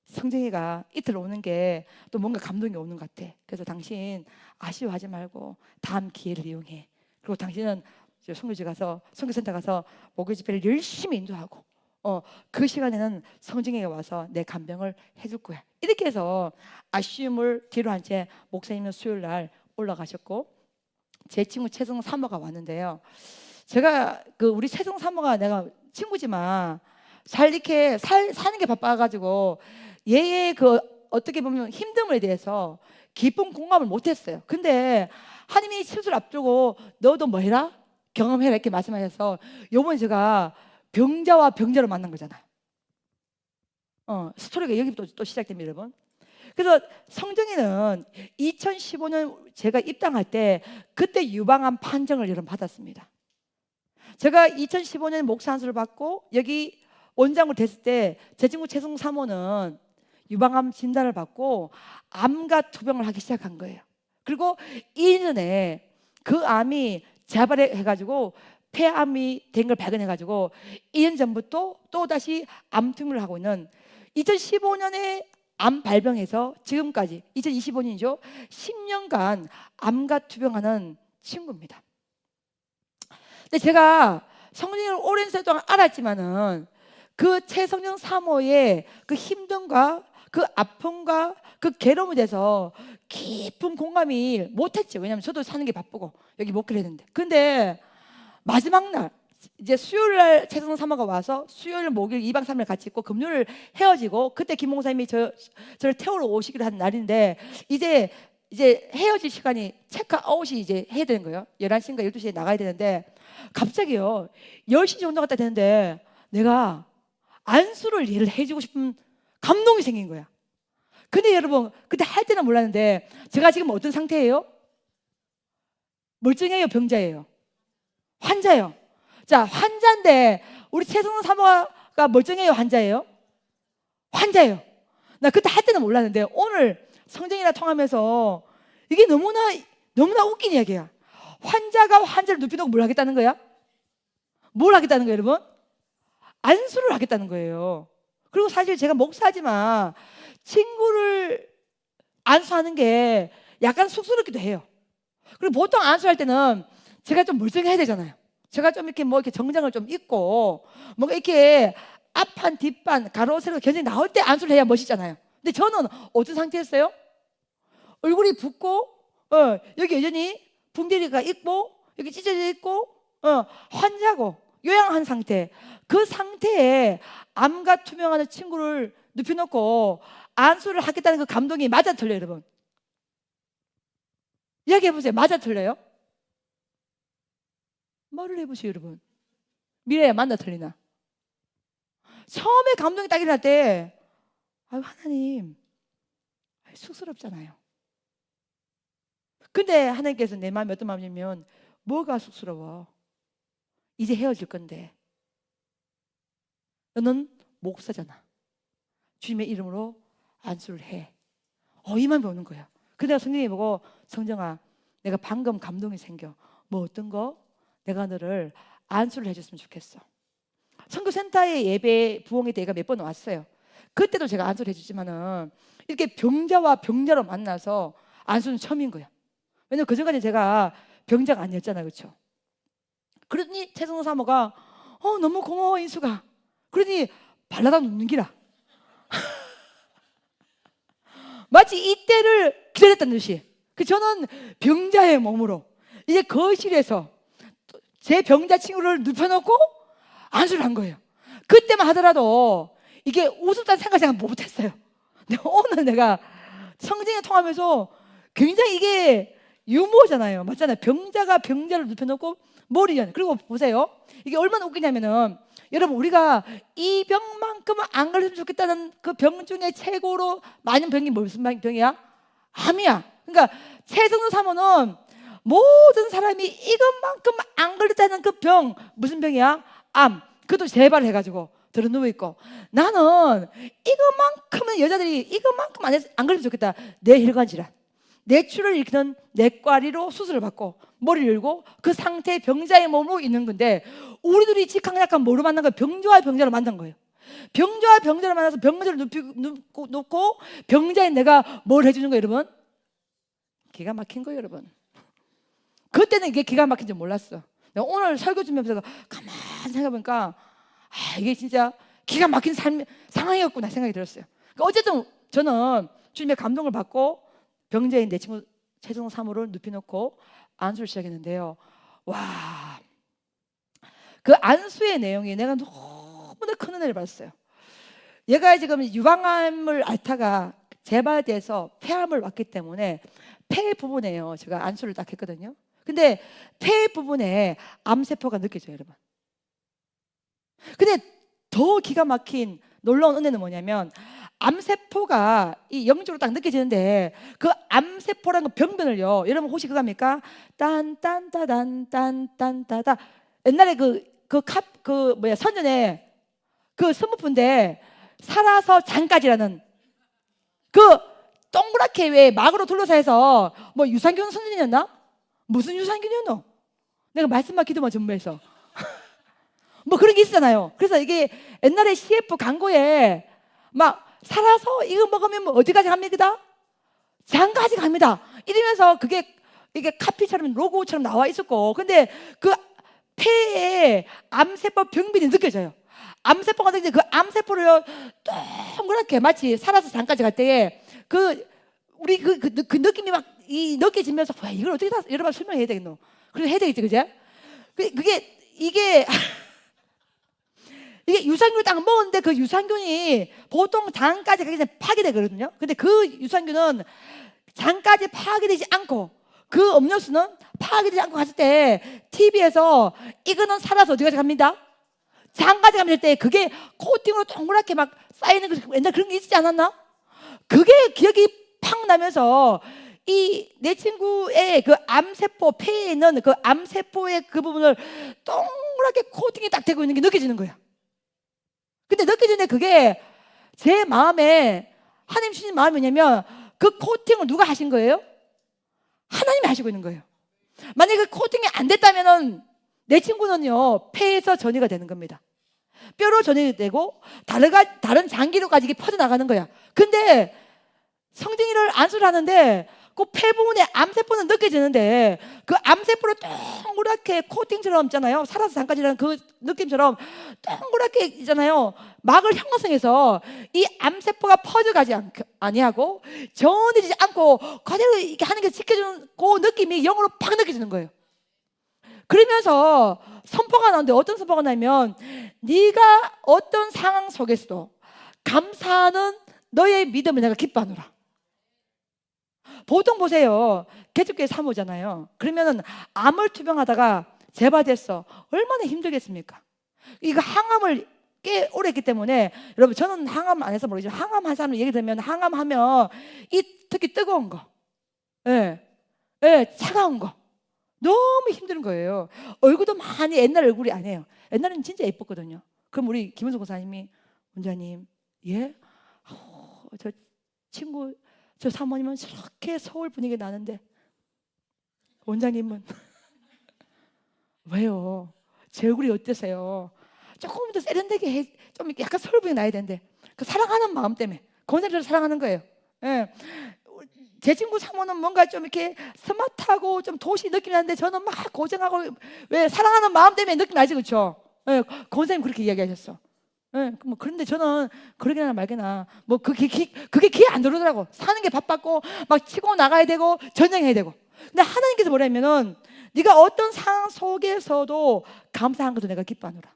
성정이가 이틀 오는 게 또 뭔가 감동이 오는 것 같아. 그래서 당신 아쉬워하지 말고 다음 기회를 이용해. 그리고 당신은 선교지 가서, 선교센터 가서 목요 집회를 열심히 인도하고 그 시간에는 성정이가 와서 내 간병을 해줄 거야. 이렇게 해서 아쉬움을 뒤로 한 채 목사님은 수요일 날 올라가셨고, 제 친구 최성 사모가 왔는데요. 제가 우리 최성 사모가 내가 친구지만 이렇게 사는 게 바빠가지고 얘의 어떻게 보면 힘듦에 대해서 깊은 공감을 못했어요. 근데 하나님이 수술 앞두고 너도 뭐 해라? 경험해라 이렇게 말씀하셔서 요번에 제가 병자와 병자로 만난 거잖아요. 스토리가 여기부터 또 시작됩니다 여러분. 그래서 성정이는 2015년 제가 입당할 때 그때 유방암 판정을 여러분 받았습니다. 제가 2015년에 목사 안수를 받고 여기 원장으로 됐을 때 제 친구 최성 사모는 유방암 진단을 받고 암과 투병을 하기 시작한 거예요. 그리고 2년에 그 암이 재발해가지고 폐암이 된 걸 발견해가지고 2년 전부터 또다시 암 투병을 하고 있는 2015년에 암 발병해서 지금까지 2025년이죠. 10년간 암과 투병하는 친구입니다. 근데 제가 성령을 오랜 세월 동안 알았지만은 그 최성령 사모의 그 힘듦과 그 아픔과 그 괴로움에 대해서 깊은 공감이 못했죠. 왜냐하면 저도 사는 게 바쁘고 여기 목회를 했는데. 근데 마지막 날 이제 수요일 날 최성령 사모가 와서 수요일 목요일 2박 3일 같이 있고 금요일 헤어지고, 그때 김 목사님이 저를 태우러 오시기로 한 날인데 이제 헤어질 시간이 체크아웃이 이제 해야 되는 거예요. 11시인가 12시에 나가야 되는데 갑자기요 10시 정도가 딱 되는데 내가 안수를 얘를 해주고 싶은 감동이 생긴 거야. 근데 여러분 그때 할 때는 몰랐는데 제가 지금 어떤 상태예요? 멀쩡해요? 병자예요? 환자예요. 자, 환자인데 우리 최성원 사모가 멀쩡해요? 환자예요? 환자예요. 나 그때 할 때는 몰랐는데 오늘 성정이랑 통하면서 이게 너무나 웃긴 이야기야. 환자가 환자를 눕혀놓고 뭘 하겠다는 거야? 뭘 하겠다는 거예요 여러분? 안수를 하겠다는 거예요. 그리고 사실 제가 목사지만 친구를 안수하는 게 약간 쑥스럽기도 해요. 그리고 보통 안수할 때는 제가 좀 멀쩡해야 되잖아요. 제가 좀 이렇게 이렇게 정장을 좀 입고 뭔가 이렇게 앞판 뒷판 가로 세로 견적이 나올 때 안수를 해야 멋있잖아요. 근데 저는 어떤 상태였어요? 얼굴이 붓고 여기 여전히 붕대리가 있고 여기 찢어져 있고 환자고 요양한 상태. 그 상태에 암과 투명하는 친구를 눕혀놓고 안수를 하겠다는 그 감동이 맞아 틀려요 여러분? 이야기해보세요. 맞아 틀려요? 말을 해보세요 여러분. 미래야 맞나 틀리나? 처음에 감동이 딱 일어날 때 아유 하나님 쑥스럽잖아요. 근데 하나님께서 내 마음이 어떤 마음이냐면 뭐가 쑥스러워? 이제 헤어질 건데 너는 목사잖아. 주님의 이름으로 안수를 해. 이 마음이 오는 거야. 근데 성령이 보고 성정아 내가 방금 감동이 생겨. 뭐 어떤 거? 내가 너를 안수를 해줬으면 좋겠어. 선교센터의 예배 부흥회 때가 몇 번 왔어요. 그때도 제가 안수를 해주지만은 이렇게 병자와 병자로 만나서 안수는 처음인 거야. 왜냐면 그전까지 제가 병자가 아니었잖아요. 그렇죠? 그러더니 최성호 사모가 너무 고마워 인수가. 그러더니 발라다 눕는 기라. 마치 이때를 기다렸다는 듯이. 저는 병자의 몸으로 이제 거실에서 제 병자 친구를 눕혀놓고 안수를 한 거예요. 그때만 하더라도 이게 우습다는 생각 못했어요. 근데 오늘 내가 성경에 통하면서 굉장히 이게 유머잖아요. 맞잖아요. 병자가 병자를 눕혀놓고 머리연. 그리고 보세요. 이게 얼마나 웃기냐면은 여러분 우리가 이 병만큼은 안 걸렸으면 좋겠다는 그 병 중에 최고로 많은 병이 무슨 병이야? 암이야. 그러니까 최성도 사모는 모든 사람이 이것만큼 안 걸렸다는 그 병 무슨 병이야? 암. 그것도 재발을 해가지고 들어 누워 있고 나는 이것만큼은 여자들이 이것만큼 안 걸리면 좋겠다. 뇌혈관 질환, 뇌출을 일으키는 뇌과리로 수술을 받고 머리를 열고 그 상태의 병자의 몸으로 있는 건데 우리들이 직항약간 뭐로 만난 거예요? 병자와 병자로 만난 거예요. 병자와 병자를 만나서 병자를 눕고 병자인 내가 뭘 해주는 거예요, 여러분? 기가 막힌 거예요, 여러분. 그때는 이게 기가 막힌 줄 몰랐어. 내가 오늘 설교 준비하면서 가만히 생각해보니까 이게 진짜 기가 막힌 상황이었구나 생각이 들었어요. 그러니까 어쨌든 저는 주님의 감동을 받고 병자인 내 친구 최성 사모를 눕혀놓고 안수를 시작했는데요. 와, 그 안수의 내용이 내가 너무나 큰 은혜를 받았어요. 얘가 지금 유방암을 앓다가 재발돼서 폐암을 왔기 때문에 폐 부분에요. 제가 안수를 딱 했거든요. 근데 폐 부분에 암세포가 느껴져요, 여러분. 근데 더 기가 막힌 놀라운 은혜는 뭐냐면 암세포가 이 영적으로 딱 느껴지는데 그 암세포라는 병변을요. 여러분 혹시 그거 합니까? 딴딴따단 딴딴따다. 옛날에 선전에 그 스머프인데 살아서 장까지라는 그 동그랗게 왜 막으로 둘러싸여서 뭐 유산균 선전이었나? 무슨 유산균이었노? 내가 말씀만 기도만 전무해서 뭐 그런 게 있잖아요. 그래서 이게 옛날에 CF 광고에 막 살아서 이거 먹으면 뭐 어디까지 갑니까? 장까지 갑니다. 이러면서 이게 카피처럼 로고처럼 나와 있었고, 근데 그 폐에 암세포 병변이 느껴져요. 암세포가 느껴져. 그 암세포를 동그랗게 마치 살아서 장까지 갈 때에 우리 그 느낌이 막 느껴지면서 와, 이걸 어떻게 다 여러분 설명해야 되겠노? 그래서 해야 되겠지, 그제? 이게 유산균을 딱 먹었는데 그 유산균이 보통 장까지 가기 전에 파괴되거든요. 근데 그 유산균은 장까지 파괴되지 않고 그 음료수는 파괴되지 않고 갔을 때 TV에서 이거는 살아서 어디까지 갑니다? 장까지 가면 될 때 그게 코팅으로 동그랗게 막 쌓이는 거 옛날 그런 게 있지 않았나? 그게 기억이 팍 나면서 이 내 친구의 그 암세포 폐에 있는 그 암세포의 그 부분을 동그랗게 코팅이 딱 되고 있는 게 느껴지는 거야. 근데 느껴지는데 그게 제 마음에 하나님 주신 마음이 뭐냐면 그 코팅을 누가 하신 거예요? 하나님이 하시고 있는 거예요. 만약에 그 코팅이 안 됐다면은 내 친구는요 폐에서 전이가 되는 겁니다. 뼈로 전이 되고 다른 장기로까지 이게 퍼져나가는 거야. 근데 성진이를 안수를 하는데 그 폐 부분에 암세포는 느껴지는데 그 암세포를 동그랗게 코팅처럼 있잖아요. 살아서 잠깐이라는 그 느낌처럼 동그랗게 있잖아요. 막을 형성해서 이 암세포가 퍼져가지 아니하고 전해지지 않고 그대로 이렇게 하는 게 지켜주는 그 느낌이 영으로 팍 느껴지는 거예요. 그러면서 선포가 나오는데 어떤 선포가 나면 네가 어떤 상황 속에서도 감사하는 너의 믿음을 내가 기뻐하노라. 보통 보세요. 개척교회 사모잖아요. 그러면은 암을 투병하다가 재발됐어. 얼마나 힘들겠습니까? 이거 항암을 꽤 오래 했기 때문에 여러분 저는 항암 안 해서 모르지만 항암 한 사람 얘기 들으면 항암하면 특히 뜨거운 거, 차가운 거 너무 힘든 거예요. 얼굴도 많이 옛날 얼굴이 아니에요. 옛날에는 진짜 예뻤거든요. 그럼 우리 김은숙 권사님이 원장님, 저 친구 저 사모님은 저렇게 서울 분위기 나는데 원장님은 왜요? 제 얼굴이 어때서요? 조금 더 세련되게 좀 약간 서울 분위기 나야 되는데 그 사랑하는 마음 때문에 권사님을 사랑하는 거예요. 예. 제 친구 사모는 뭔가 좀 이렇게 스마트하고 좀 도시 느낌이 나는데 저는 막 고생하고 왜 사랑하는 마음 때문에 느낌 나지 그렇죠? 예, 권사님 그렇게 이야기하셨어. 예, 뭐 그런데 저는 그러게나 말게나 뭐 그게 귀에 안 들어오더라고. 사는 게 바빴고 막 치고 나가야 되고 전쟁해야 되고. 근데 하나님께서 뭐냐면은 네가 어떤 상황 속에서도 감사한 것을 내가 기뻐하노라.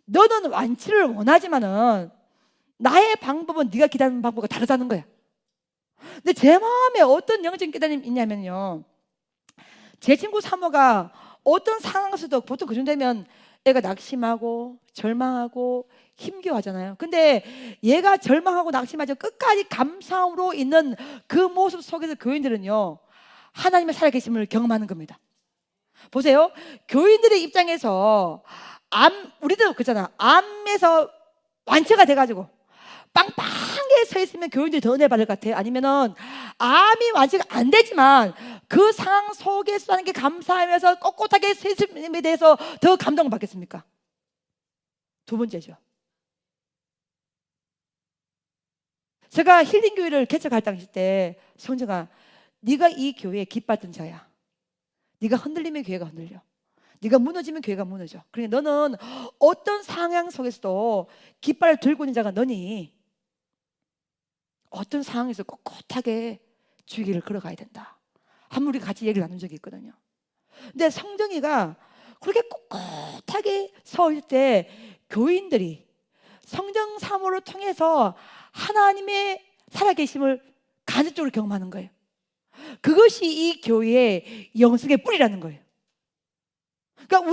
너는 완치를 원하지만은 나의 방법은 네가 기다리는 방법과 다르다는 거야. 근데 제 마음에 어떤 영적인 깨달음이 있냐면요, 제 친구 사모가 어떤 상황에서도 보통 그 정도 되면 애가 낙심하고 절망하고 힘겨워하잖아요. 근데 얘가 절망하고 낙심하죠. 끝까지 감사함으로 있는 그 모습 속에서 교인들은요, 하나님의 살아계심을 경험하는 겁니다. 보세요. 교인들의 입장에서 우리도 그렇잖아. 암에서 완치가 돼가지고 빵빵하게 서 있으면 교인들이 더 은혜 받을 것 같아요? 아니면은 암이 완치가 안 되지만 그 상황 속에서 하는 게 감사하면서 꼿꼿하게 서 있음에 대해서 더 감동을 받겠습니까? 두 번째죠. 제가 힐링교회를 개척할 당시 때 성정아, 네가 이 교회에 기뻤던 자야. 네가 흔들리면 교회가 흔들려. 네가 무너지면 교회가 무너져. 그러니까 너는 어떤 상황 속에서도 깃발을 들고 있는 자가 너니 어떤 상황에서 꼿꼿하게 주의 길을 걸어가야 된다. 한번 우리 같이 얘기를 나눈 적이 있거든요. 근데 성정이가 그렇게 꼿꼿하게 서 있을 때 교인들이 성령 사모를 통해서 하나님의 살아계심을 간접적으로 경험하는 거예요. 그것이 이 교회의 영성의 뿌리라는 거예요. 그러니까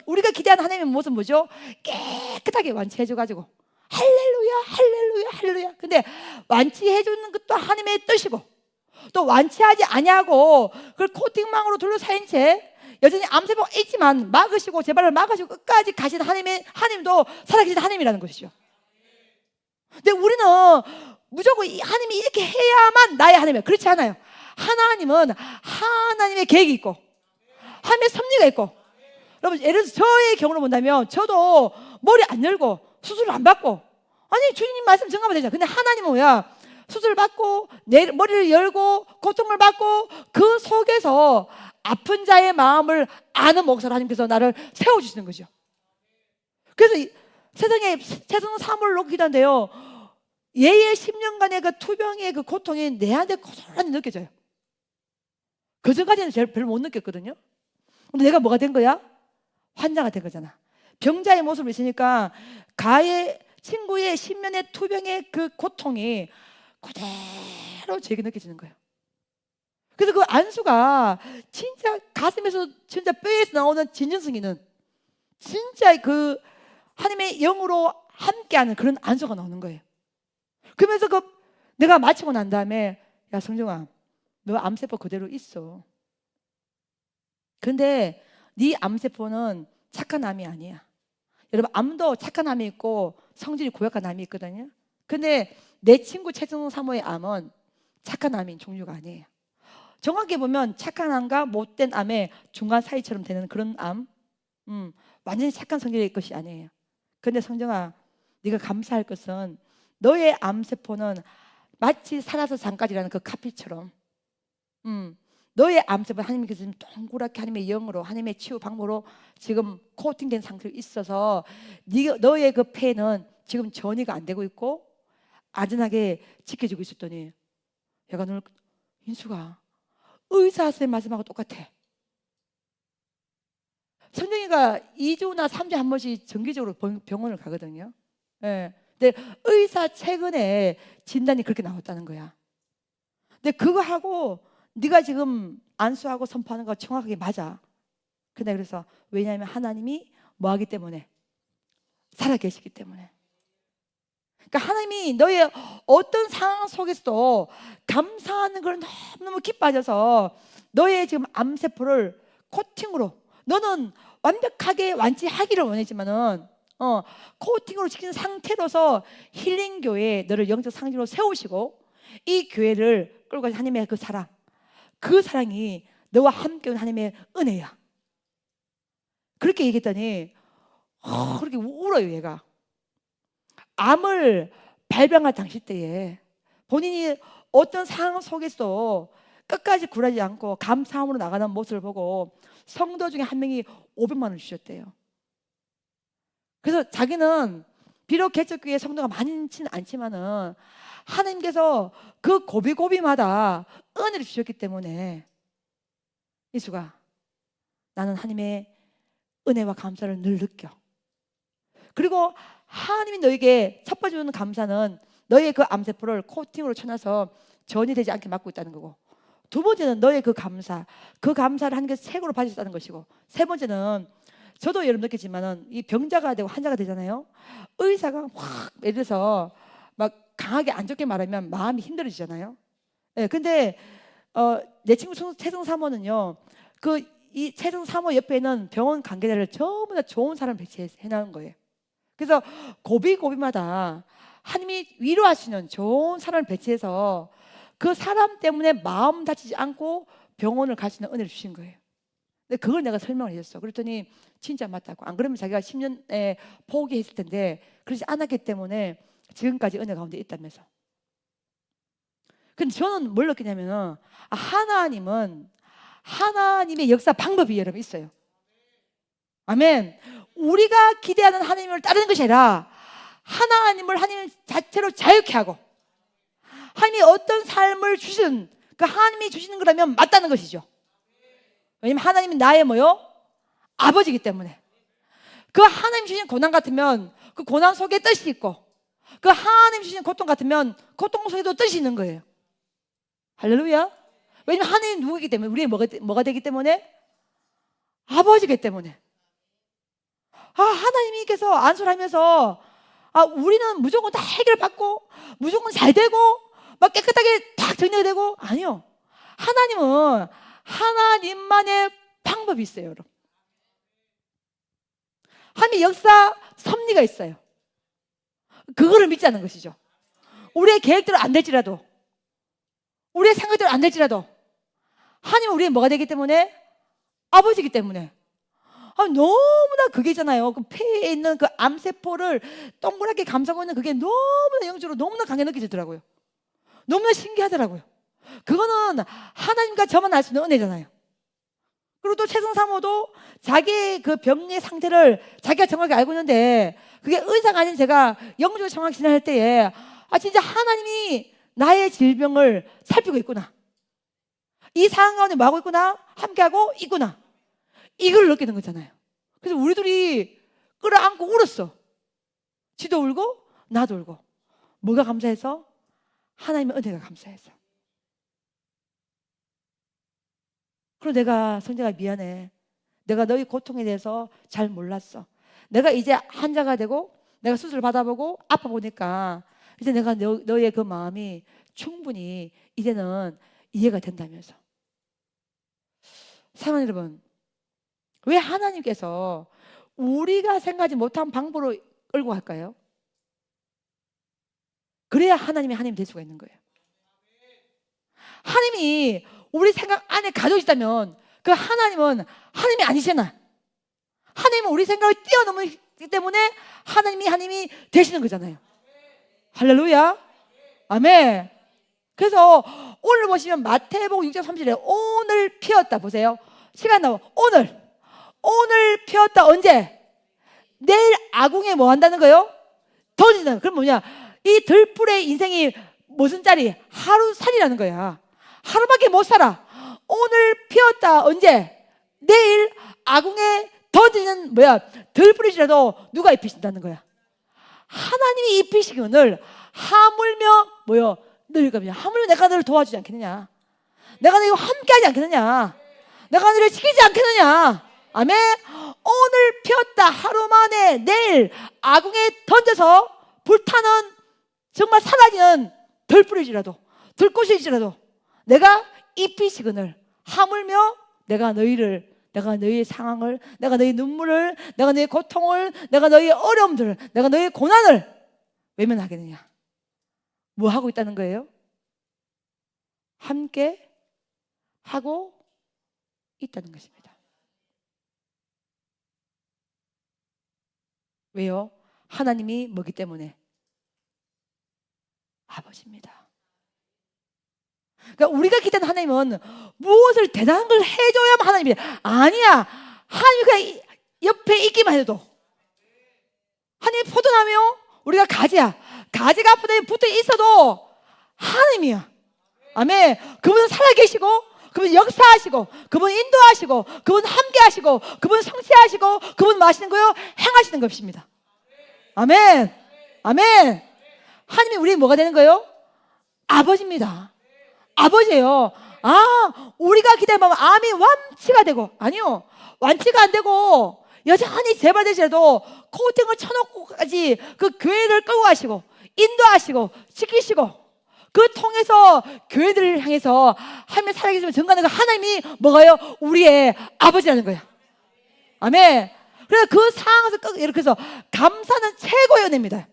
우리가 기대하는 하나님의 모습은 뭐죠? 깨끗하게 완치해줘가지고 할렐루야 할렐루야 할렐루야. 근데 완치해주는 것도 하나님의 뜻이고 또 완치하지 아니하고 그걸 코팅망으로 둘러싸인 채 여전히 암세포가 있지만 막으시고 재발을 막으시고 끝까지 가신 하나님도 살아계신 하나님이라는 것이죠. 근데 우리는 무조건 이 하나님이 이렇게 해야만 나의 하나님이에요. 그렇지 않아요. 하나님은 하나님의 계획이 있고 하나님의 섭리가 있고. 여러분 예를 들어서 저의 경우로 본다면 저도 머리 안 열고 수술을 안 받고 아니 주님 말씀 증가하면 되잖아. 근데 하나님은 뭐야? 수술을 받고 내 머리를 열고 고통을 받고 그 속에서 아픈 자의 마음을 아는 목사로 하나님께서 나를 세워주시는 거죠. 그래서 세상에 세상 사물을 놓고 기도한대요. 얘의 10년간의 그 투병의 그 고통이 내한테 고스란히 느껴져요. 그 전까지는 별로 못 느꼈거든요. 근데 내가 뭐가 된 거야? 환자가 된 거잖아. 병자의 모습을 있으니까 가의 친구의 10년의 투병의 그 고통이 그대로 제게 느껴지는 거예요. 그래서 그 안수가 진짜 가슴에서 진짜 뼈에서 나오는 진정성이는 진짜 그 하나님의 영으로 함께하는 그런 안수가 나오는 거예요. 그러면서 내가 마치고 난 다음에 야 성정아, 너 암세포 그대로 있어. 근데 네 암세포는 착한 암이 아니야. 여러분 암도 착한 암이 있고 성질이 고약한 암이 있거든요. 근데 내 친구 최정성 사모의 암은 착한 암인 종류가 아니에요. 정확히 보면 착한 암과 못된 암의 중간 사이처럼 되는 그런 암, 완전히 착한 성질의 것이 아니에요. 근데 성정아, 네가 감사할 것은 너의 암세포는 마치 살아서 장까지라는 그 카피처럼 너의 암세포는 하나님께서 지금 동그랗게 하나님의 영으로 하나님의 치유 방법으로 지금 코팅된 상태로 있어서 너의 그 폐는 지금 전이가 안 되고 있고 안전하게 지켜주고 있었더니 얘가 오늘 인수가 의사 선생님 말씀하고 똑같아. 선정이가 2주나 3주에 한 번씩 정기적으로 병원을 가거든요. 예. 근데 의사 최근에 진단이 그렇게 나왔다는 거야. 근데 그거 하고 네가 지금 안수하고 선포하는 거 정확하게 맞아. 근데 그래서 왜냐하면 하나님이 뭐 하기 때문에 살아계시기 때문에. 그러니까 하나님이 너의 어떤 상황 속에서도 감사하는 걸 너무너무 기뻐하셔서 너의 지금 암세포를 코팅으로 너는 완벽하게 완치하기를 원했지만은 코팅으로 시킨 상태로서 힐링교회에 너를 영적 상징으로 세우시고 이 교회를 끌고 가신 하나님의 그 사랑, 그 사랑이 너와 함께 온 하나님의 은혜야. 그렇게 얘기했더니 그렇게 울어요. 얘가 암을 발병할 당시 때에 본인이 어떤 상황 속에서도 끝까지 굴하지 않고 감사함으로 나가는 모습을 보고 성도 중에 한 명이 500만 원을 주셨대요. 그래서 자기는 비록 개척교회 성도가 많지는 않지만은 하나님께서 그 고비고비마다 은혜를 주셨기 때문에 이수가 나는 하나님의 은혜와 감사를 늘 느껴. 그리고 하나님이 너에게 첫 번째 주는 감사는 너의 그 암세포를 코팅으로 쳐놔서 전이 되지 않게 막고 있다는 거고, 두 번째는 너의 그 감사를 하나님께서 책으로 봐주셨다는 것이고, 세 번째는 저도 여러분 느끼지만은 이 병자가 되고 환자가 되잖아요. 의사가 확 예를 들어서 막 강하게 안 좋게 말하면 마음이 힘들어지잖아요. 예, 근데 내 친구 최종 사모는요, 이 최종 사모 옆에는 병원 관계자를 전부 다 좋은 사람을 배치해 놓은 거예요. 그래서 고비고비마다 하나님이 위로하시는 좋은 사람을 배치해서 그 사람 때문에 마음 다치지 않고 병원을 갈 수 있는 은혜를 주신 거예요. 근데 그걸 내가 설명을 해줬어. 그랬더니 진짜 맞다고. 안 그러면 자기가 10년에 포기했을 텐데 그러지 않았기 때문에 지금까지 은혜 가운데 있다면서. 근데 저는 뭘 느끼냐면 하나님의 역사 방법이 여러분 있어요. 아멘. 우리가 기대하는 하나님을 따르는 것이 아니라 하나님을 하나님 자체로 자유케 하고 하나님이 어떤 삶을 주시는 그 하나님이 주시는 거라면 맞다는 것이죠. 왜냐면 하나님은 나의 뭐요? 아버지이기 때문에. 그 하나님 주신 고난 같으면 그 고난 속에 뜻이 있고, 그 하나님 주신 고통 같으면 고통 속에도 뜻이 있는 거예요. 할렐루야. 왜냐면 하나님 누구이기 때문에, 우리의 뭐가 되기 때문에? 아버지이기 때문에. 하나님께서 안수하면서 우리는 무조건 다 해결받고 무조건 잘 되고 막 깨끗하게 딱 정리가 되고, 아니요. 하나님은 하나님만의 방법이 있어요, 여러분. 하나님의 역사 섭리가 있어요. 그거를 믿자는 것이죠. 우리의 계획대로 안 될지라도, 우리의 생각대로 안 될지라도 하나님은 우리의 뭐가 되기 때문에? 아버지이기 때문에. 너무나 그게 있잖아요. 그 폐에 있는 그 암세포를 동그랗게 감싸고 있는 그게 너무나 영적으로 너무나 강하게 느껴지더라고요. 너무나 신기하더라고요. 그거는 하나님과 저만 알 수 있는 은혜잖아요. 그리고 또 최성 사모도 자기의 그 병의 상태를 자기가 정확히 알고 있는데, 그게 의사가 아닌 제가 영적으로 정확히 진단할 때에 진짜 하나님이 나의 질병을 살피고 있구나, 이 상황 가운데 뭐 하고 있구나, 함께하고 있구나, 이걸 느끼는 거잖아요. 그래서 우리 둘이 끌어안고 울었어. 지도 울고 나도 울고. 뭐가 감사해서? 하나님의 은혜가 감사해서. 그리고 내가 성재가 미안해. 내가 너희 고통에 대해서 잘 몰랐어. 내가 이제 환자가 되고 내가 수술 받아보고 아파 보니까 이제 내가 너의 그 마음이 충분히 이제는 이해가 된다면서. 사랑하는 여러분, 왜 하나님께서 우리가 생각하지 못한 방법으로 끌고 갈까요? 그래야 하나님이 될 수가 있는 거예요. 하나님이 우리 생각 안에 가지고 있다면 그 하나님은 하나님이 아니잖아. 하나님은 우리 생각을 뛰어넘기 때문에 하나님이 되시는 거잖아요. 할렐루야. 아멘. 그래서 오늘 보시면 마태복음 6장 30절에 오늘 피었다 보세요. 시간 나와. 오늘 피었다. 언제? 내일 아궁에 뭐 한다는 거예요? 던진다. 그럼 뭐냐? 이 들풀의 인생이 무슨 짜리? 하루살이라는 거야. 하루밖에 못 살아. 오늘 피었다. 언제? 내일 아궁에 던지는 들풀이라도 누가 입히신다는 거야? 하나님이 입히시기 오늘 하물며 늙으며 하물며 내가 너를 도와주지 않겠느냐? 내가 너희와 함께하지 않겠느냐? 내가 너를 지키지 않겠느냐? 아멘. 오늘 피었다. 하루 만에 내일 아궁에 던져서 불타는, 정말 사라지는 들뿌리지라도 들꽃일지라도 내가 입히시거늘 하물며 내가 너희의 상황을, 내가 너희 눈물을, 내가 너희 고통을, 내가 너희 어려움들을, 내가 너희 고난을 외면하겠느냐? 뭐 하고 있다는 거예요? 함께 하고 있다는 것입니다. 왜요? 하나님이 뭐기 때문에? 아버지입니다. 그러니까 우리가 기대하는 하나님은 무엇을 대단한 걸 해줘야만 하나님이 아니야. 하나님이 그냥 옆에 있기만 해도 하나님 포도나무요? 우리가 가지야. 가지가 포도에 붙어 있어도 하나님이야. 아멘. 그분은 살아계시고 그분 역사하시고 그분 인도하시고 그분 함께하시고 그분 성취하시고 그분 마시는 거요 행하시는 것입니다. 아멘. 아멘. 하나님이 우리 뭐가 되는 거예요? 아버지입니다. 아버지예요. 아, 우리가 기대하면 암이 완치가 되고 아니요. 완치가 안 되고 여전히 재발되시라도 코팅을 쳐놓고까지 그 교회를 끌고 가시고 인도하시고 지키시고 그 통해서 교회들을 향해서 하나님의 살아계시면 증거하는 그 하나님이 뭐가요? 우리의 아버지라는 거야. 아멘. 그래서 그 상황에서 이렇게 해서 감사는 최고의 은혜입니다.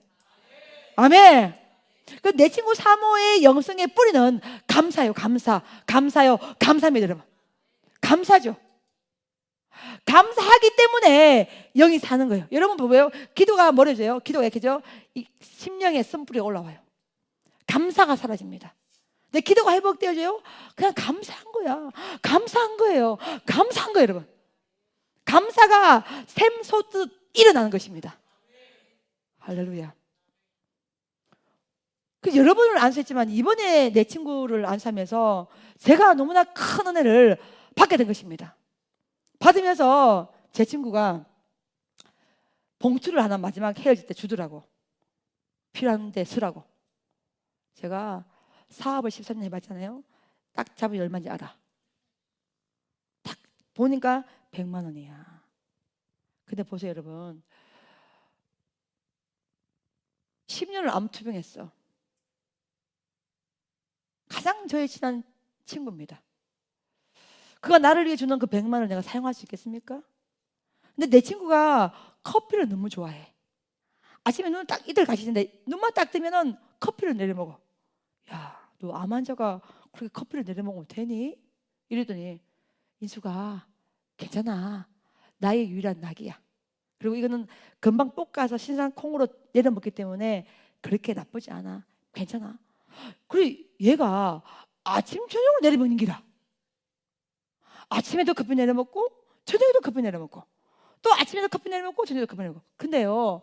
아멘. 내 친구 사모의 영성의 뿌리는 감사요. 감사요. 감사합니다, 여러분. 감사죠. 감사하기 때문에 영이 사는 거예요. 여러분 보세요. 기도가 멀어져요. 기도가 약해져. 이 심령의 쓴뿌리가 올라와요. 감사가 사라집니다. 내 기도가 회복되어져요. 그냥 감사한 거야. 감사한 거예요. 감사한 거예요, 여러분. 감사가 샘솟듯 일어나는 것입니다. 할렐루야. 그 여러분을 안수했지만 이번에 내 친구를 안수하면서 제가 너무나 큰 은혜를 받게 된 것입니다. 받으면서 제 친구가 봉투를 하나 마지막 헤어질 때 주더라고. 필요한데 쓰라고. 제가 사업을 13년 해봤잖아요. 딱 잡으면 얼마인지 알아. 딱 보니까 100만 원이야. 근데 보세요, 여러분. 10년을 암투병했어. 가장 저의 친한 친구입니다. 그가 나를 위해 주는 그 100만 원을 내가 사용할 수 있겠습니까? 근데 내 친구가 커피를 너무 좋아해. 아침에 눈을 딱 이들 가시는데 눈만 딱 뜨면은 커피를 내려먹어. 야, 너 암 환자가 그렇게 커피를 내려먹으면 되니? 이러더니 인수가 괜찮아. 나의 유일한 낙이야. 그리고 이거는 금방 볶아서 신선 콩으로 내려먹기 때문에 그렇게 나쁘지 않아. 괜찮아. 그리고 얘가 아침 저녁으로 내려먹는 기라. 아침에도 커피 내려먹고 저녁에도 커피 내려먹고 또 아침에도 커피 내려먹고 저녁에도 커피 내려먹고. 근데요,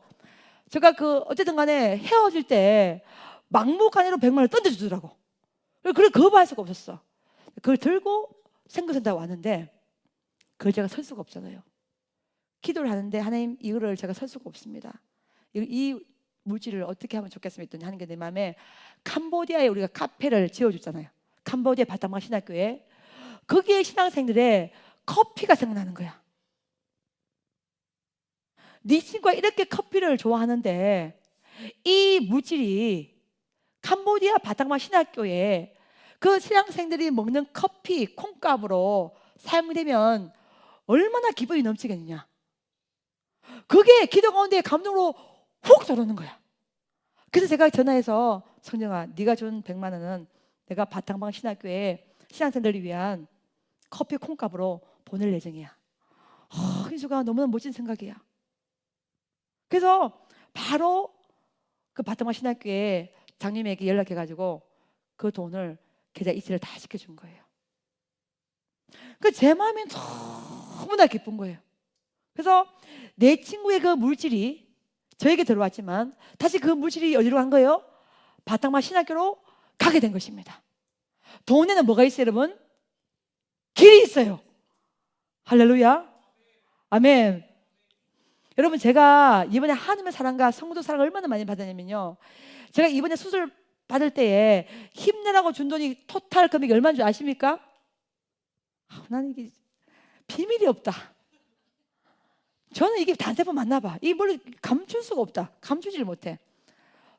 제가 어쨌든 간에 헤어질 때 막무가내로 100만 원을 던져주더라고. 그래 거부할 수가 없었어. 그걸 들고 생각한다고 왔는데 그걸 제가 설 수가 없잖아요. 기도를 하는데 하나님 이거를 제가 설 수가 없습니다. 이 물질을 어떻게 하면 좋겠습니까? 했더니 하는 게 내 마음에 캄보디아에 우리가 카페를 지어줬잖아요. 캄보디아 바타마 신학교에 거기에 신앙생들의 커피가 생각나는 거야. 네 친구가 이렇게 커피를 좋아하는데 이 물질이 캄보디아 바타마 신학교에 그 신앙생들이 먹는 커피 콩값으로 사용되면 얼마나 기쁨이 넘치겠느냐. 그게 기도 가운데 감동으로 훅 들어오는 거야. 그래서 제가 전화해서 성령아, 네가 준 100만 원은 내가 바탕방 신학교에 신앙생들을 위한 커피 콩값으로 보낼 예정이야. 희수가 너무나 멋진 생각이야. 그래서 바로 그 바탕방 신학교에 장님에게 연락해가지고 그 돈을 계좌 이체를 다 시켜준 거예요. 그 제 마음이 너무나 기쁜 거예요. 그래서 내 친구의 그 물질이 저에게 들어왔지만 다시 그 물질이 어디로 간 거예요? 바탕마 신학교로 가게 된 것입니다. 돈에는 뭐가 있어요, 여러분? 길이 있어요. 할렐루야. 아멘. 여러분, 제가 이번에 하나님의 사랑과 성도 사랑을 얼마나 많이 받았냐면요, 제가 이번에 수술 받을 때에 힘내라고 준 돈이 토탈 금액이 얼마인 줄 아십니까? 나는 이게 비밀이 없다. 저는 이게 단세번 맞나 봐. 이게 뭘 감출 수가 없다. 감추지를 못해.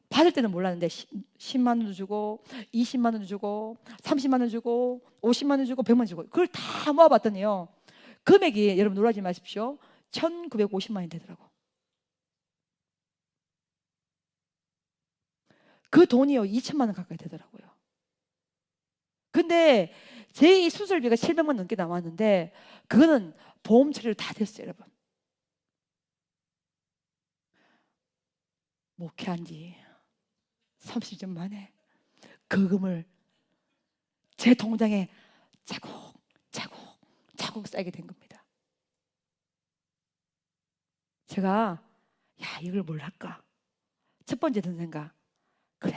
받을 때는 몰랐는데 10만 원도 주고 20만 원도 주고 30만 원 주고 50만 원 주고 100만 원 주고 그걸 다 모아봤더니요, 금액이 여러분 놀라지 마십시오. 1950만 원이 되더라고. 그 돈이요 2천만 원 가까이 되더라고요. 근데 제 이 수술비가 700만 원 넘게 나왔는데 그거는 보험 처리로 다 됐어요, 여러분. 목회한 지 30년 만에 거금을 제 통장에 차곡차곡 쌓이게 된 겁니다. 제가 이걸 뭘 할까? 첫 번째 든 생각, 그래,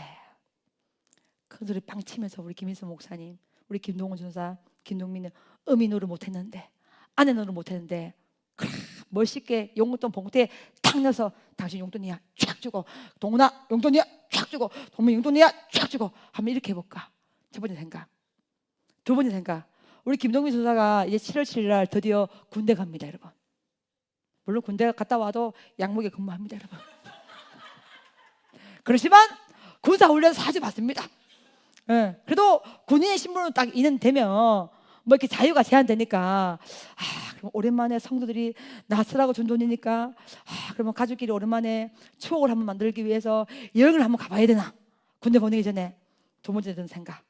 큰 소리 빵 치면서 우리 김인수 목사님, 우리 김동훈 전사, 김동민은 어미 노릇 못했는데, 아내 노릇 못했는데, 그래, 멋있게 용돈 봉투에 탁 넣어서 당신 용돈이야 쫙 주고, 동훈아 용돈이야 쫙 주고, 동민 용돈이야 쫙 주고 한번 이렇게 해볼까? 첫 번째 생각. 두 번째 생각, 우리 김동민 전사가 이제 7월 7일 날 드디어 군대 갑니다, 여러분. 물론 군대 갔다 와도 양목에 근무합니다, 여러분. 그렇지만 군사훈련 자주 받습니다. 그래도 군인의 신분으로 딱 인연되면 뭐 이렇게 자유가 제한되니까, 그럼 오랜만에 성도들이 나스라고 준 돈이니까, 그러면 가족끼리 오랜만에 추억을 한번 만들기 위해서 여행을 한번 가봐야 되나? 군대 보내기 전에. 두 번째 든 생각.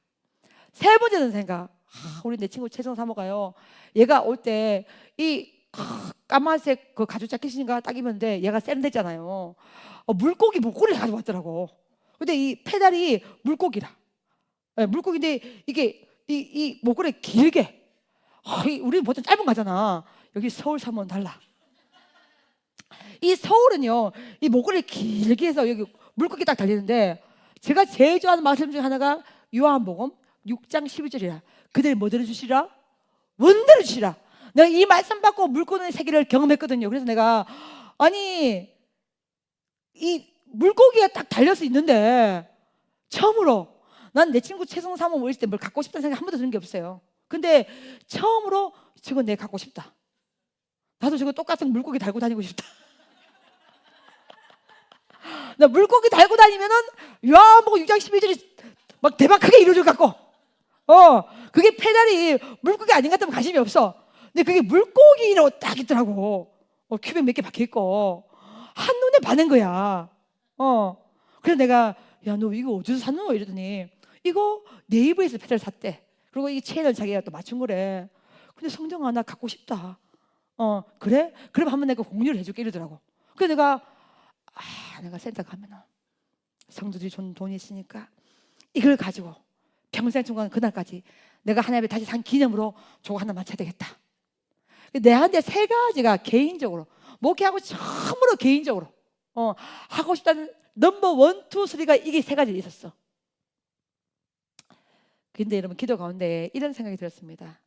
세 번째 든 생각, 우리 내 친구 최성 사모가요, 얘가 올 때 이 까만색 그 가죽 자켓인가 딱 입었는데 얘가 세련됐잖아요. 물고기 목걸이를 가져왔더라고. 근데 이 페달이 물고기라. 물고기인데 이게 이 목걸이 길게. 우리 보통 짧은 거잖아. 여기 서울 사모는 달라. 이 서울은요, 이 목걸이 길게 해서 여기 물고기 딱 달리는데, 제가 제일 좋아하는 말씀 중에 하나가 요한복음 6장 12절이라. 그들 뭐 들어주시라? 원대로 주시라. 내가 이 말씀 받고 물고기 세계를 경험했거든요. 그래서 내가, 아니 이 물고기가 딱 달려서 있는데, 처음으로 난 내 친구 최성 사모 모일 때 뭘 갖고 싶다는 생각 한 번도 드는 게 없어요. 근데 처음으로 저거 내가 갖고 싶다. 나도 저거 똑같은 물고기 달고 다니고 싶다. 나 물고기 달고 다니면은 요한복음 6장 12절이 막 대박 크게 이루어질 것 같고, 그게 페달이 물고기 아닌 것 같으면 관심이 없어. 근데 그게 물고기로 딱 있더라고. 큐백 몇 개 박혀 있고 한눈에 반한 거야. 그래서 내가, 야, 너 이거 어디서 샀노? 이러더니 이거 네이버에서 페달 샀대. 그리고 이 채널 자기가 또 맞춘 거래. 근데 성정아, 나 갖고 싶다. 그래? 그럼 한번 내가 공유를 해줄게 이러더라고. 그래서 내가 센터 가면은 성도들이 준 돈이 있으니까 이걸 가지고 평생 중간 그날까지 내가 하나님의 다시 산 기념으로 저거 하나 맞춰야 되겠다. 내한테 세 가지가 개인적으로, 목회하고 처음으로 개인적으로 하고 싶다는 넘버 1, 2, 3가 이게 세 가지 있었어. 근데 여러분, 기도 가운데 이런 생각이 들었습니다.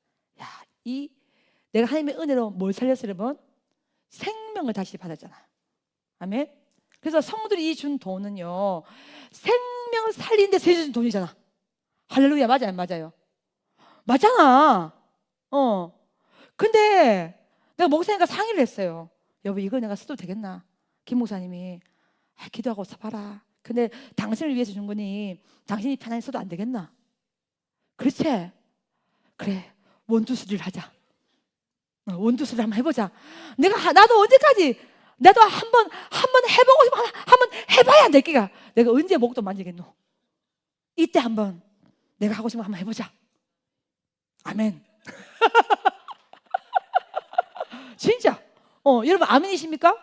내가 하나님의 은혜로 뭘 살렸어요, 여러분? 생명을 다시 받았잖아. 아멘. 그래서 성도들이 준 돈은요, 생명을 살리는 데 쓰여준 돈이잖아. 할렐루야. 맞아요, 맞아요? 맞잖아. 근데 내가 목사님과 상의를 했어요. 여보, 이거 내가 써도 되겠나? 김 목사님이, 기도하고 써봐라. 근데 당신을 위해서 준 거니 당신이 편하게 써도 안 되겠나? 그렇지? 그래, 원투스리를 하자. 원투스리를 한번 해보자. 나도 언제까지, 나도 한번 해보고 싶어. 한번 해봐야 안 될 게가. 내가 언제 목도 만지겠노? 이때 한번 내가 하고 싶은 거 한번 해보자. 아멘. 진짜. 여러분 아멘이십니까?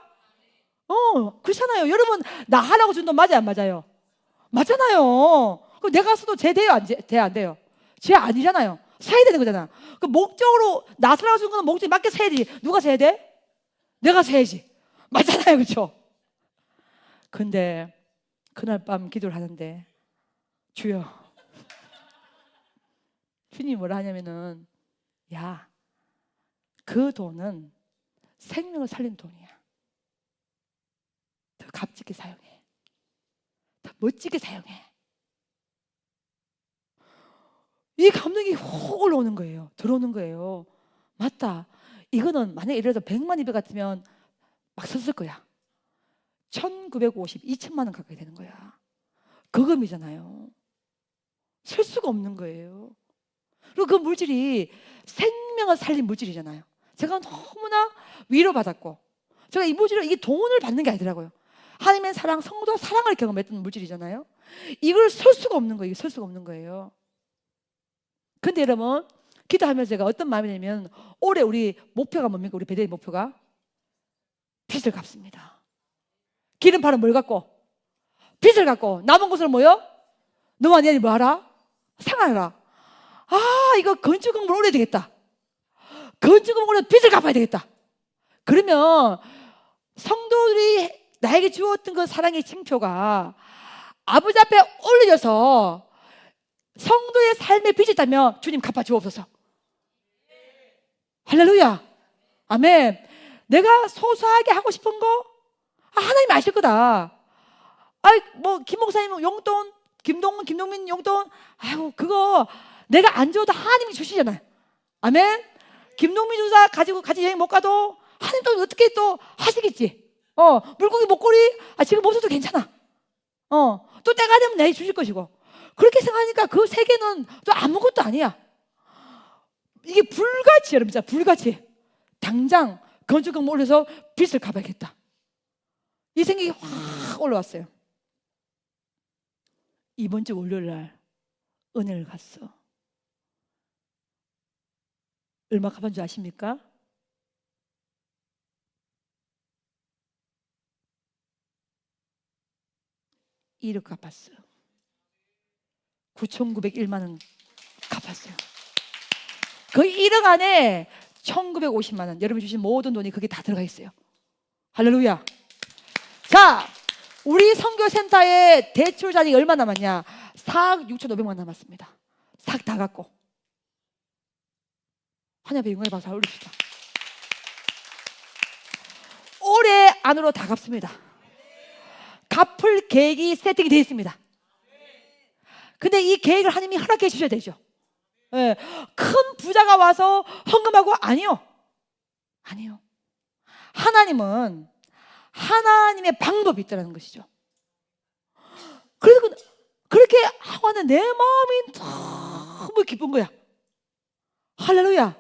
그렇잖아요. 여러분, 나 하라고 준 돈 맞아요, 안 맞아요? 맞잖아요. 그럼 내가 써도 제 돼요, 안 돼요? 제 아니잖아요. 사야 되는 거잖아. 그 목적으로 나 사라고 준 거는 목적에 맞게 사야지. 누가 사야 돼? 내가 사야지. 맞잖아요, 그렇죠? 근데 그날 밤 기도를 하는데, 주여, 주님이 뭐라 하냐면은, 야, 그 돈은 생명을 살린 돈이야. 더 값지게 사용해. 더 멋지게 사용해. 이 감동이 확 올라오는 거예요. 들어오는 거예요. 맞다. 이거는 만약에 예를 들어서 100만 200 같으면 막 썼을 거야. 1950, 2천만 원 가까이 되는 거야. 거금이잖아요. 쓸 수가 없는 거예요. 그리고 그 물질이 생명을 살린 물질이잖아요. 제가 너무나 위로받았고, 제가 이 물질을, 이게 돈을 받는 게 아니더라고요. 하나님의 사랑, 성도와 사랑을 경험했던 물질이잖아요. 이걸 쓸 수가 없는 거예요. 쓸 수가 없는 거예요. 근데 여러분, 기도하면서 제가 어떤 마음이 들면, 올해 우리 목표가 뭡니까? 우리 베델의 목표가 빚을 갚습니다. 기름파는 뭘 갖고? 빚을 갖고 남은 것을 뭐요? 너와 내 뭐 하라? 상하라. 이거 건축 건물 올려야 되겠다. 건축 건물에 빚을 갚아야 되겠다. 그러면 성도들이 나에게 주었던 그 사랑의 징표가 아버지 앞에 올려져서 성도의 삶의 빚이 있다면 주님 갚아주옵소서. 할렐루야. 아멘. 내가 소소하게 하고 싶은 거 하나님이 아실 거다. 김 목사님 용돈, 김동민 용돈, 그거 내가 안 줘도 하나님이 주시잖아요. 아멘. 김동민 주사 가지고 같이 여행 못 가도 하나님 또 어떻게 또 하시겠지. 물고기 목걸이 지금 없어도 괜찮아. 또 때가 되면 내가 주실 것이고. 그렇게 생각하니까 그 세계는 또 아무것도 아니야. 이게 불같이, 여러분, 진짜 불같이 당장 건축금 올려서 빚을 갚아야겠다. 이 생각이 확 올라왔어요. 이번 주 월요일 날 은혜를 갔어. 얼마 갚은 줄 아십니까? 1억 갚았어. 9,901만 원 갚았어요. 그 1억 안에 1,950만 원, 여러분 주신 모든 돈이 거기 다 들어가 있어요. 할렐루야. 자, 우리 선교센터에 대출 잔액이 얼마 남았냐? 4억 6,500만 남았습니다. 4억 다 갚고 하나님 앞에 영광의 박수 올립시다. 올해 안으로 다 갚습니다. 갚을 계획이 세팅이 되어 있습니다. 근데 이 계획을 하나님이 허락해 주셔야 되죠. 네. 큰 부자가 와서 헌금하고 아니요. 하나님은 하나님의 방법이 있다는 것이죠. 그래서 그렇게 하고 하는 내 마음이 너무 기쁜 거야. 할렐루야.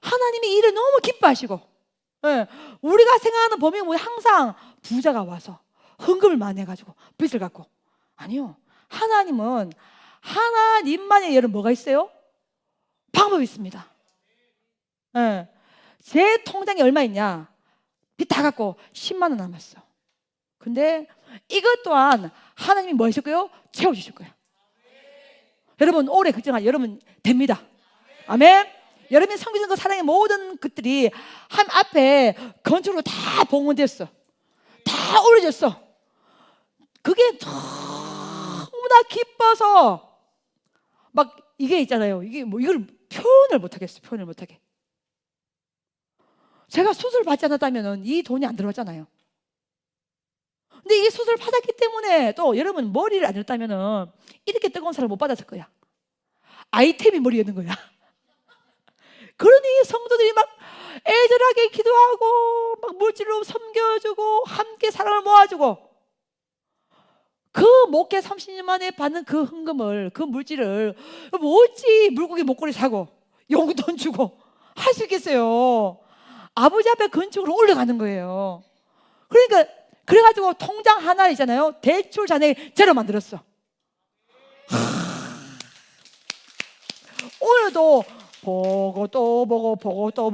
하나님이 일을 너무 기뻐하시고, 우리가 생각하는 범위가 뭐야? 항상 부자가 와서 헌금을 많이 해가지고 빚을 갚고. 아니요. 하나님은 하나님만의 여러분 뭐가 있어요? 방법이 있습니다. 제 통장에 얼마 있냐? 빚 다 갚고 10만 원 남았어. 근데 이것 또한 하나님이 뭐 하실 거예요? 채워주실 거예요. 여러분 올해 걱정하지 여러분 됩니다. 아멘. 여러분이 섬기는 그 사랑의 모든 것들이 하나님 앞에 건축으로 다 봉헌됐어. 다 올려졌어. 그게 너무나 기뻐서 막 이게 있잖아요. 이게 뭐 이걸 표현을 못하겠어. 표현을 못하게. 제가 수술 받지 않았다면 이 돈이 안 들어갔잖아요. 근데 이 수술 받았기 때문에 또 여러분 머리를 안 했다면 이렇게 뜨거운 사랑을 못 받았을 거야. 아이템이 머리였는 거야. 그러니 성도들이 막 애절하게 기도하고 막 물질로 섬겨주고 함께 사랑을 모아주고 그 목회 30년 만에 받는 그 헌금을 그 물질을 어찌 물고기 목걸이 사고 용돈 주고 할 수 있겠어요. 아버지 앞에 건축으로 올라가는 거예요. 그러니까 그래가지고 통장 하나 있잖아요. 대출 잔액 제로 만들었어. 오늘도 보고 또 보고 보고 또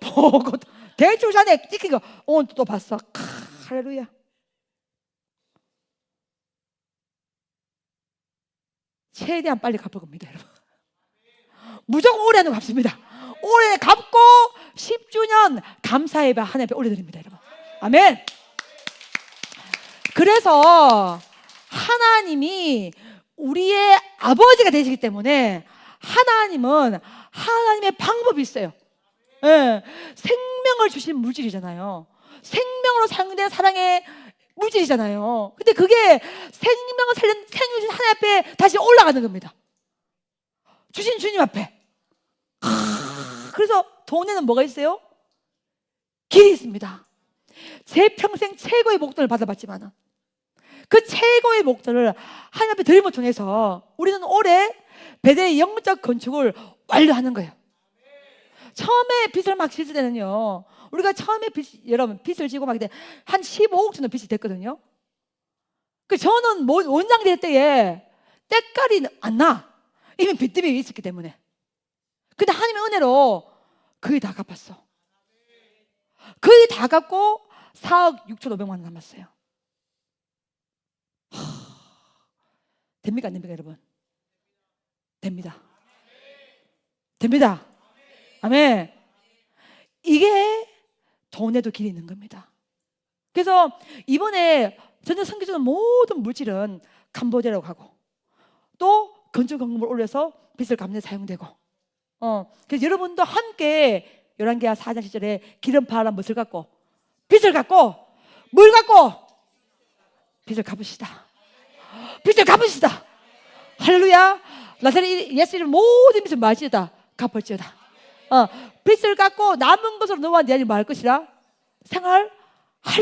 보고 대출 잔액 찍힌 거 오늘 또 봤어. 할렐루야. 최대한 빨리 갚을 겁니다, 여러분. 무조건 올해 안에 갚습니다. 올해 갚고 10주년 감사 예배 하나님 앞에 올려드립니다, 여러분. 아멘. 그래서 하나님이 우리의 아버지가 되시기 때문에 하나님은 하나님의 방법이 있어요. 생명을 주신 물질이잖아요. 생명으로 사용된 사랑의 물질이잖아요. 근데 그게 생명을 살린 생명 주신 하나님 앞에 다시 올라가는 겁니다. 주신 주님 앞에. 그래서 돈에는 뭐가 있어요? 길이 있습니다. 제 평생 최고의 목돈을 받아봤지만 그 최고의 목돈을 하나님 앞에 드림을 통해서 우리는 올해 베델의 영적 건축을 완료하는 거예요. 처음에 빚을 막 질 때는요, 우리가 처음에 여러분 빚을 지고 막 한 15억 정도 빚이 됐거든요. 그 저는 원장 될 때에 때깔이 안 나. 이미 빚들이 있었기 때문에. 근데 하나님의 은혜로 거의 다 갚았어. 거의 다 갚고 4억 6,500만 원 남았어요. 됩니까 안 됩니까 여러분? 됩니다. 됩니다. 아멘. 이게 돈에도 길이 있는 겁니다. 그래서 이번에 전혀 섬겨주는 모든 물질은 캄보디아라고 하고 또 건축건물을 올려서 빚을 갚는 데 사용되고 그래서 여러분도 함께 열왕기하 4장 10절에 기름 파라 무엇을 갖고 빚을 갖고 뭘 갖고 빚을 갚으시다. 빚을 갚으시다. 할렐루야. 나사렛 예수 이름 모든 빚을 마시다 갚을지어다. 빚을 갚고 남은 것으로 너와 네 아들이 뭐 할 것이라? 생활할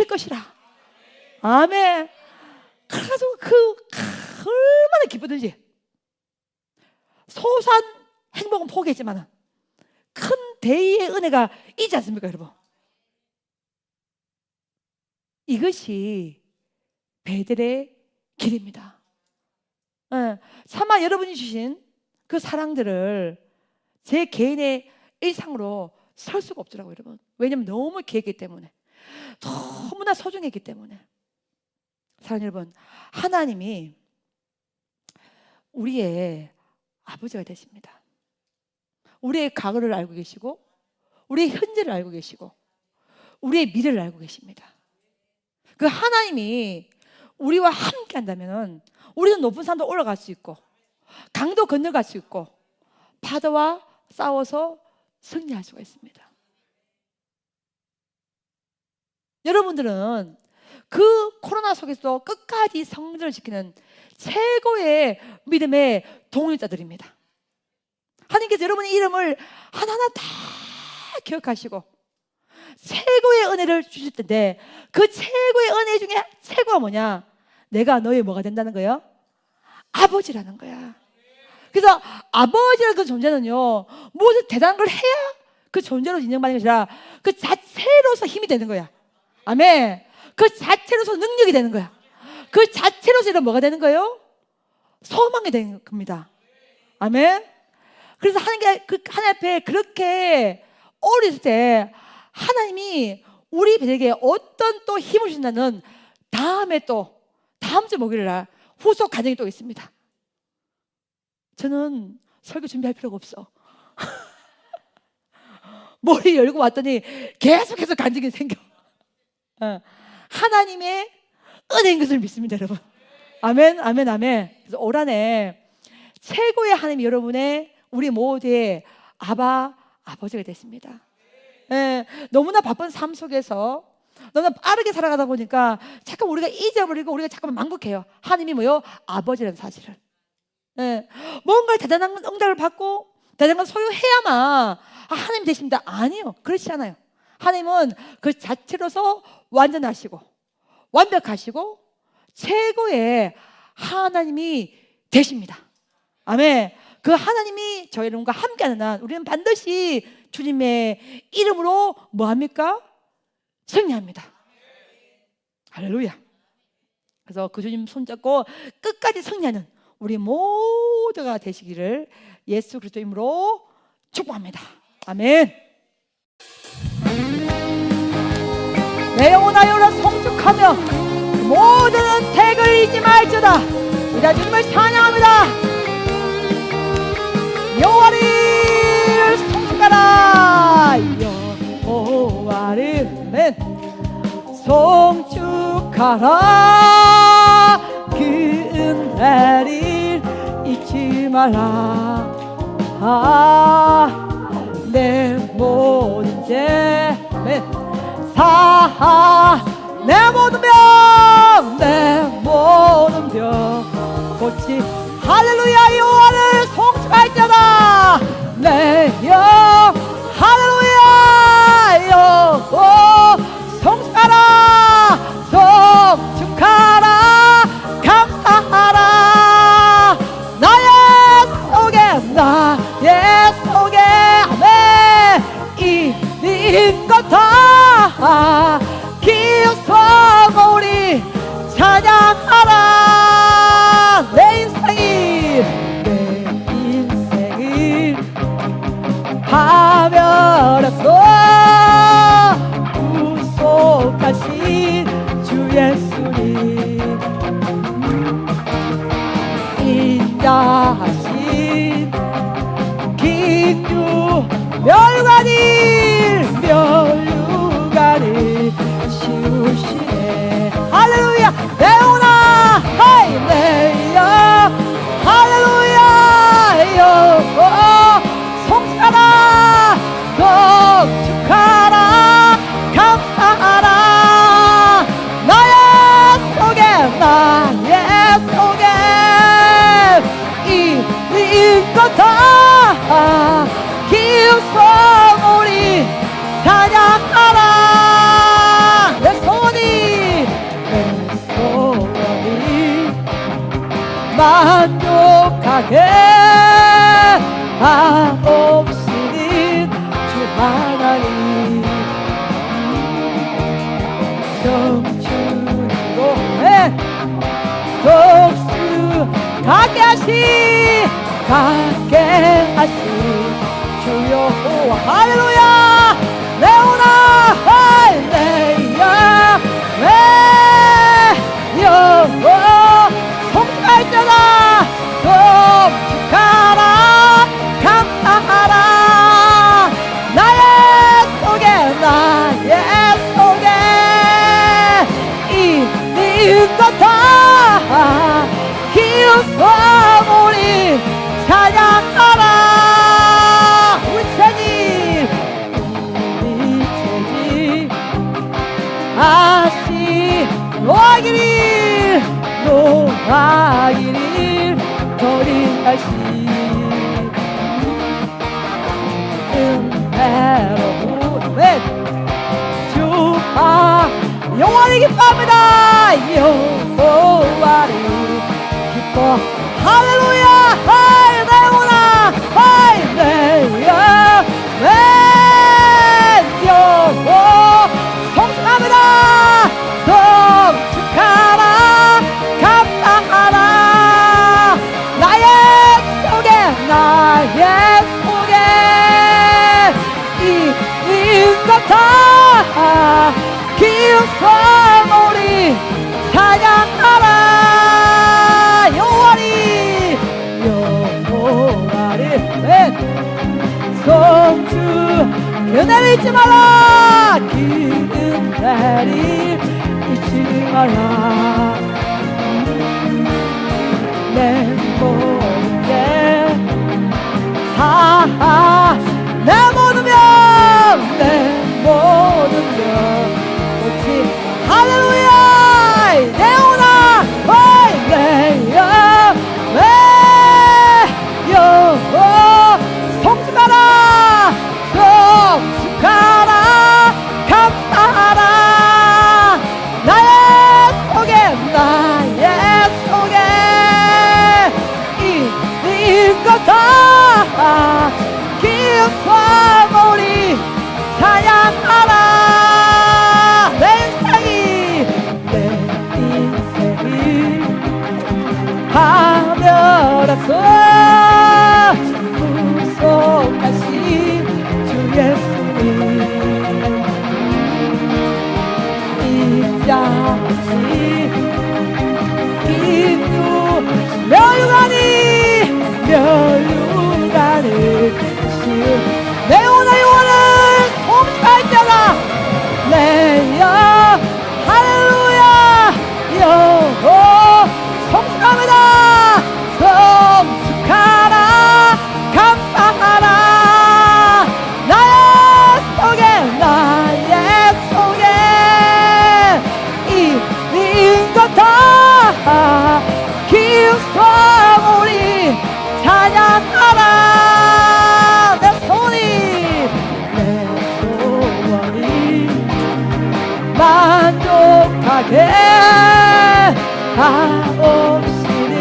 것이라. 아멘. 그래서 얼마나 기쁘든지 소소한 행복은 포기했지만 큰 대의의 은혜가 있지 않습니까, 여러분? 이것이 베델의 길입니다. 차마 여러분이 주신 그 사랑들을 제 개인의 일상으로 설 수가 없더라고요, 여러분. 왜냐하면 너무 귀했기 때문에, 너무나 소중했기 때문에. 사랑하는 여러분, 하나님이 우리의 아버지가 되십니다. 우리의 과거를 알고 계시고 우리의 현재를 알고 계시고 우리의 미래를 알고 계십니다. 그 하나님이 우리와 함께 한다면 우리는 높은 산도 올라갈 수 있고 강도 건너갈 수 있고 바다와 싸워서 승리할 수가 있습니다. 여러분들은 그 코로나 속에서 끝까지 성전을 지키는 최고의 믿음의 동역자들입니다. 하나님께서 여러분의 이름을 하나하나 다 기억하시고 최고의 은혜를 주실 텐데 그 최고의 은혜 중에 최고가 뭐냐? 내가 너의 뭐가 된다는 거예요? 아버지라는 거야. 그래서 아버지라는 그 존재는요, 무엇을 대단한 걸 해야 그 존재로 인정받는 것이 아니라 그 자체로서 힘이 되는 거야. 아멘. 그 자체로서 능력이 되는 거야. 그 자체로서 이런 뭐가 되는 거예요? 소망이 되는 겁니다. 아멘. 그래서 하나님 앞에 그렇게 어렸을 때 하나님이 우리에게 어떤 또 힘을 주신다는 다음에 또 다음 주 목요일 날 후속 과정이 또 있습니다. 저는 설교 준비할 필요가 없어. 머리 열고 왔더니 계속해서 간증이 생겨. 하나님의 은혜인 것을 믿습니다, 여러분. 아멘, 아멘, 아멘. 그래서 올 한해 최고의 하나님이 여러분의 우리 모두의 아버지가 됐습니다. 너무나 바쁜 삶 속에서 너무나 빠르게 살아가다 보니까 잠깐 우리가 잊어버리고 우리가 잠깐만 망국해요. 하나님이 뭐요? 아버지라는 사실을. 뭔가 대단한 응답을 받고 대단한 걸 소유해야만 하나님 되십니다. 아니요, 그렇지 않아요. 하나님은 그 자체로서 완전하시고 완벽하시고 최고의 하나님이 되십니다. 아멘. 그 하나님이 저희 여러분과 함께하는 한 우리는 반드시 주님의 이름으로 뭐합니까? 승리합니다. 할렐루야. 그래서 그 주님 손잡고 끝까지 승리하는 우리 모두가 되시기를 예수 그리스도 이름으로 축복합니다. 아멘. 내 영혼하여라 송축하며 모든 택을 잊지 말지어다. 우리가 주님을 찬양합니다. 여호와를 송축하라. 여호와를 송축하라. 그 은혜를 잊지 말라. 내 모든 죄 내 모든 병, 내 모든 병 고치. 할렐루야. 여호와를 송축할지어다. 내 영 할렐루야. 여호 송축하라. 송축하라. 감사하라. 나의 속에 아멘 이인 것다 기억하고 우리 찬양하라. 내 멸관을 치우시네. 할렐루야. 내오나 할렐루야. 할렐루야. 송축하라 송축하라 감사하라. 나의 속에 이것 다 기우성 우리 찬양하라. 내 소원이 만족하게 하옵시는 주 하나님. 청춘으로 독수 가게 하시 주 여호와. 할렐루야. 내오나 할렐루야. 여호와 송축할지어다. 송축하라 감사하라. 나의 속에 이것 다 기우성 우리 찬양하라. 우리 죄지 다시 노하기를 거리하시 은혜로운 주아 영원히 기뻐합니다. 여호와를 기뻐. 할렐루야. 할렐루야. 할렐루야. 여호와 송축합니다. 송축하라 감사하라. 나의 속에 이것 다 기우성 우리 찬양하라. 여호와를 송축 은혜를 잊지 말라. 그 은혜를 잊지 말라. 내 모든 내 모든 명 꽃이 할렐루야. 내오나 할렐루야. 여호 송축하라 송축하라 감사하라. 나의 속에 이것 다 기우성 우리 찬양하라. 내 인생이 하늘에서 구속하신 주 예수님 입장하신 인류 멸관을 내오나 영원을 송축할지어다. 할렐루야. 여호 송축합니다. 송축하라 감사하라. 나의 속에 이것 다 기우성 우리 찬양하라. 내 소원이 만족하게 하옵시는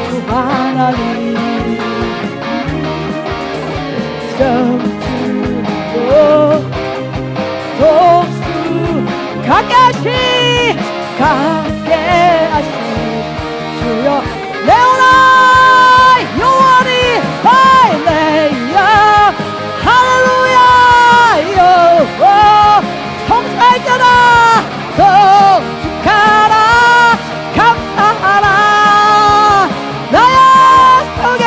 주 하나님. 정주로 독수 가게 하시 주여. 내오나 영원히 할렐루야. 할렐루야. 여호 송축할지어다. 송축하라 감사하라. 나의 속에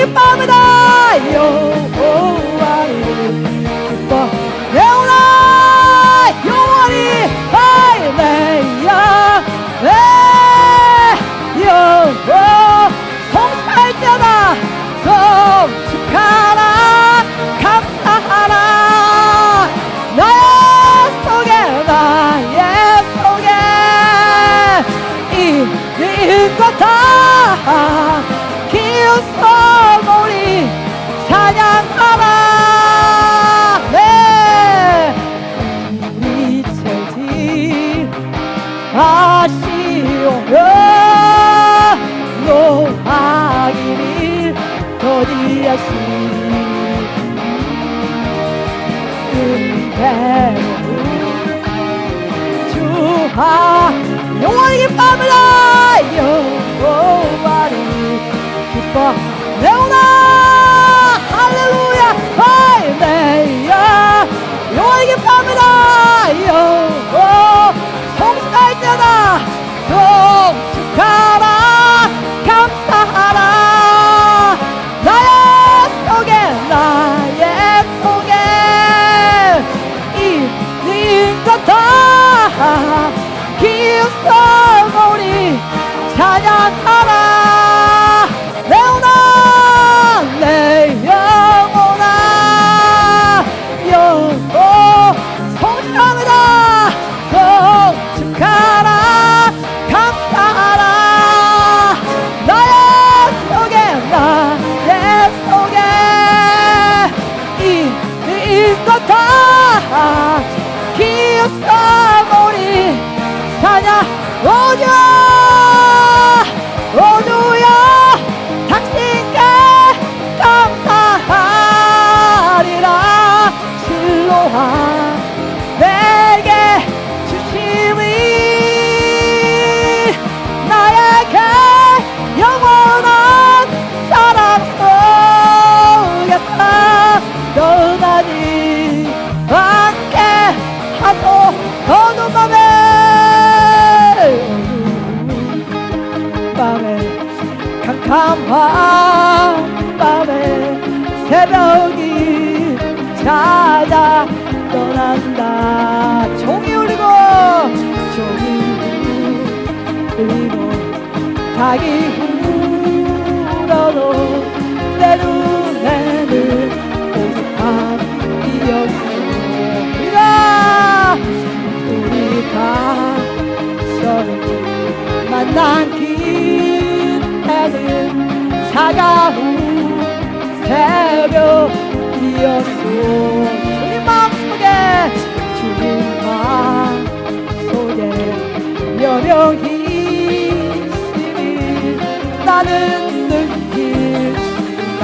기뻐합니다. 여호와를 기뻐 내오라. 영원히 할렐루야. 여호와 송사할지어다. 성축하라. 감사하라. 나의 속에 있는 것 다 기웃어 우리 찬양하라. 네, 우리 채지 하시오며 노하기를 더디하시 은혜로 주하 영원히 기뻐합니다. 여호와를 기뻐 내오라. 할렐루야. 할렐루야. 영원히 기뻐합니다. 여호와 송축할지어다. 송축하라. 감사하라. 나의 속에 있는 것 다 기웃어 우리 찬양하라. 내오나 내 영혼아 여호 송축합니다. 송축하라. 감사하라. 나의 속에 있는 것 다 기웃어 우리 찬양. 오주야 당신께 감사하리라. 실로와 내게 주심이 나에게 영원한 사랑 속에서 떠나지 않게 하소. 어두운 밤에 캄캄한 밤에 새벽이 찾아 떠난다. 종이 울리고 닭이 울어도 내 눈에는 오직 밤이었어. 우리가 만난 그때는 차가운 새벽이었소. 주님 마음속에 여명이 있으니 나는 느낄 수가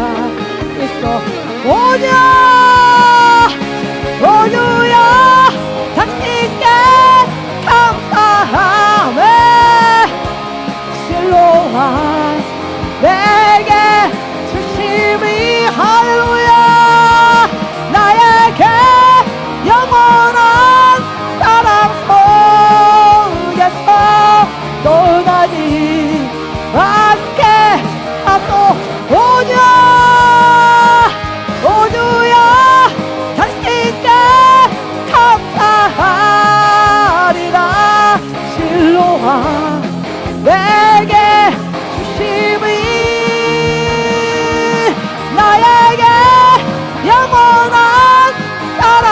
있어. 오주야 당신께 감사하며 실로와 내게 주심이 할렐루야. 나에게 영원한 사랑 속에서 떠나지 않게 하소. 오주야 당신께 감사하리라. 실로와 내게 주심이 나에게 영원한 사랑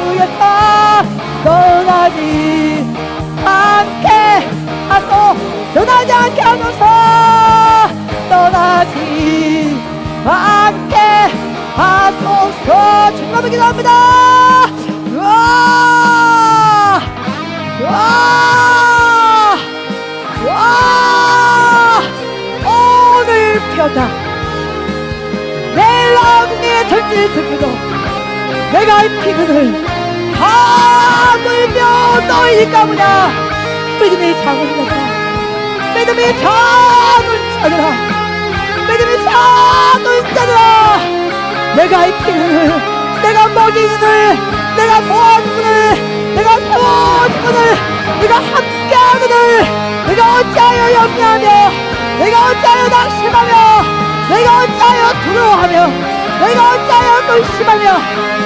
속에서 떠나지 않게 하소. 떠나지 않게 하소서. 떠나지 않게 하소서. 주님을 기도합니다. 오늘 피었다. 내일 어둠에 던질지도 내가 피그늘 다 물며 너희 가무냐. 믿음의 창을 찾아라. 믿음의 창을 찾아라. 믿음의 창을 찾아라. 내가 피그늘 내가 먹이는을 내가 도와주거늘 내가 세워주거늘 내가 함께하거늘 내가 어찌하여 염려하며 내가 어찌하여 낙심하며 내가 어찌하여 두려워하며 내가 어찌하여 의심하며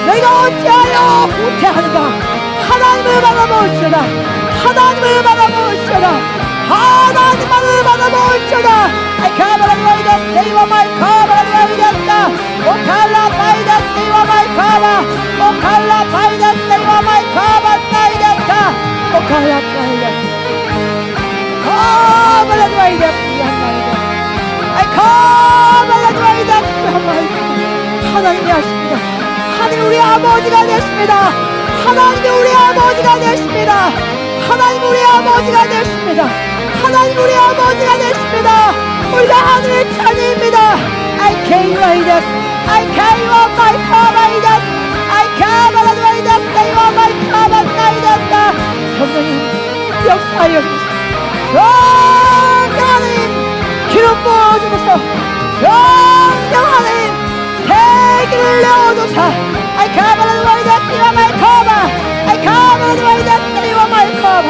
내가 어찌하여 후퇴하는가. 하나님을 바라보시오다. 하나님을 바라보시오다. 하나님만을 바라보시오다. I come and ride the save of my car and ride the star. Oh, Kala by the save of my car. Oh, Kala by the save of my car and ride the star. Oh, Kala by the come and ride the star. I come and ride the star. 하나님이 하십니다. 하나님 우리 아버지가 되십니다. 하나님이 우리 아버지가 되십니다. 하나님 우리 아버지가 되십니다. 하나님 우리 아버지가 되십니다. 우리가 하늘의 자녀입니다. I came by this. I came on my car by this. I came on by this. Came on my car by this. 성령님 역사하여 주소서. 하나님 기름 부어주소서. 하나님 세기를 내어주사. I came on by this. Came on my car by. I came on by this. Came on my car by.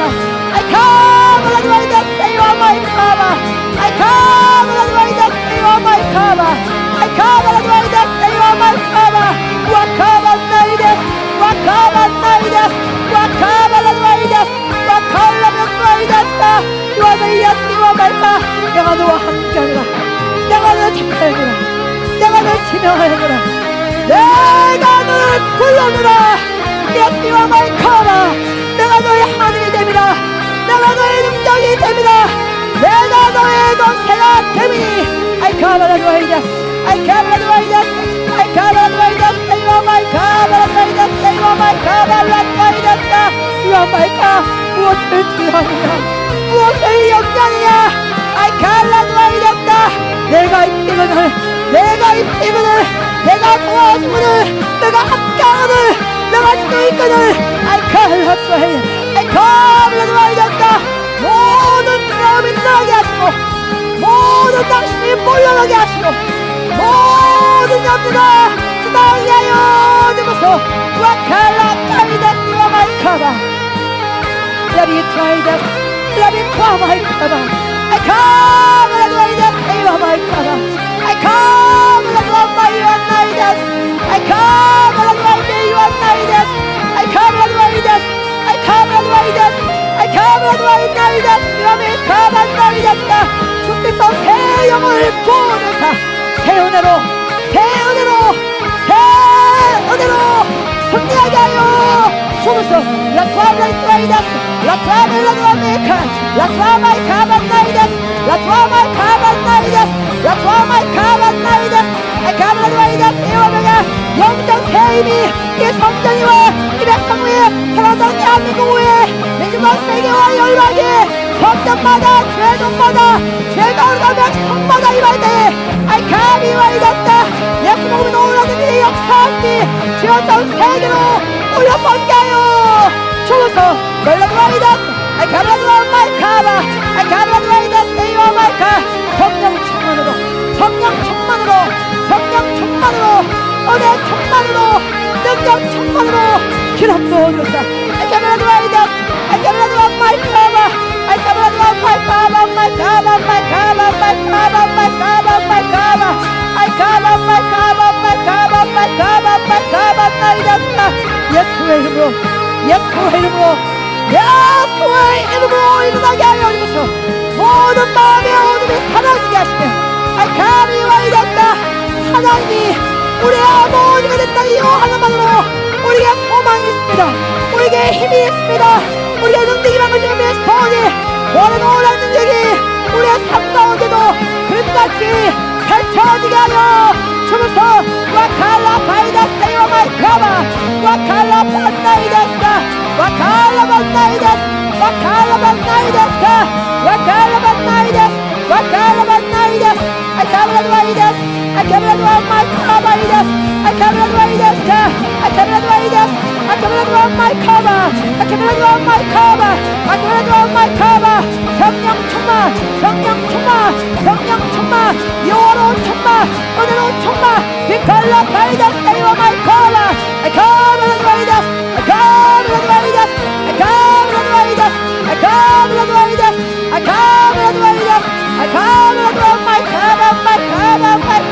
I come and I just say on my cover. I come and I just say on my cover. I come and I just say on my cover. What cover made us? What cover made us? What cover made us? What cover made us? What made us? What made us? 내가 너와 함께하노라. 내가 너를 택하여노라. 내가 너를 지명하여노라. 내가 너를 불러노라. Yes, you are my cover. 내가 너의 하늘이 됩니다. 내가 너의 능력이 됩니다. 내가 너의 권세가 됩니다. I come and I just, I come and I just, I come and I just, save on my God, and I just save on my God, and I just, you are my God. 무엇을 필요하느냐? 무엇을 영광이냐? I come and I just, 내가 이 피근을, 내가 이 피근을, 내가 도와주문을, 내가 함께하는을, 내가 지금 이끈을, I come and I come and I just, 모든 마음이 떠나게 하시고 모든 당신이 몰려나게 하시고 모든 염두가 떠나게 하여 주소서. 와칼라 파이다스와 마이카바 라비 트라이다스 라비 과 마이카바 I come and I just save my cover. I come and I love my united. I come and I love you united. I come and I just I come and I just I come and I just I come and I just 주께서 새 영을 부어주사 새 은혜로 새 은혜로 새 은혜로 승리하게 하여 주소서. 라트와마이 트라이다스 라트와멜라드와메카 라트와마이 카반나이다스 라트와마이 카반나이다스 라트와마이 카반나이다스 아카반나이다스 에워메가 영적 새 힘이 이 성전이와 이 백성 위에 살아난 대한민국 위에 민주과 세계와 열방이 성전마다 죄종마다 죄가 오르가며 성마다 임할 때에 아이카비와 이das다 예수 몸이 놀라는 이 역사하시니 지어전 세계로 올려 번게 하여 주소서. 멜라드와 이다스 아이카라드와 마이카바 아이카라드와 이다스 에이와 마이카 성령 충만으로 성령 충만으로 성령 충만으로 은혜 충만으로 능력 충만으로 기름 부어주사. 아이카라드와 이다스 아이카라드와 마이카바 아이카라드와 마이카바 마이카바 마이카바 마이카바 마이카바 마이카바 아이카바 마이카바 마이카바 마이카바 마이카바 나이다스다. 예수의 이름으로 예수의 이름으로 예수의 이름으로 일어나게 하여 주소서. 모든 마음의 어둠이 사라지게 하시며 아이카비와 이das다 하나님이 우리의 아버지가 된다. 이 하나만으로 우리에게 소망이 있습니다. 우리에게 힘이 있습니다. 우리의 능력이 망가지며 소원이 오늘 놀란 능력이 우리의 삶 가운데도 그림같이 펼쳐지게 하여 주소서. 와칼라 바이다스 에이와 마이카바 와칼라 반나이다스가 와칼라 반나이다스 와칼라 반나이다스가 와칼라 반나이다스 와칼라 반나이다스 아카브라드와이다스 아카브라드와 마이카바이다스 아카브라드와이다스가 아카브라드와이다스 아카브라드와 마이카바 아카브라드와 마이카바 아카브라드와 마이카바 성령 충만 성령 충만 성령 충만 영원한 충만 은혜로운 충만 비칼라 바이다스 에이와 마이카바 아카브라드와이다스 아카브라드와이다스 아카브라드와이다스 아카브라드와이다스 아카브라드와이다스 아카브라드와 마이카바 마이카바 마이카바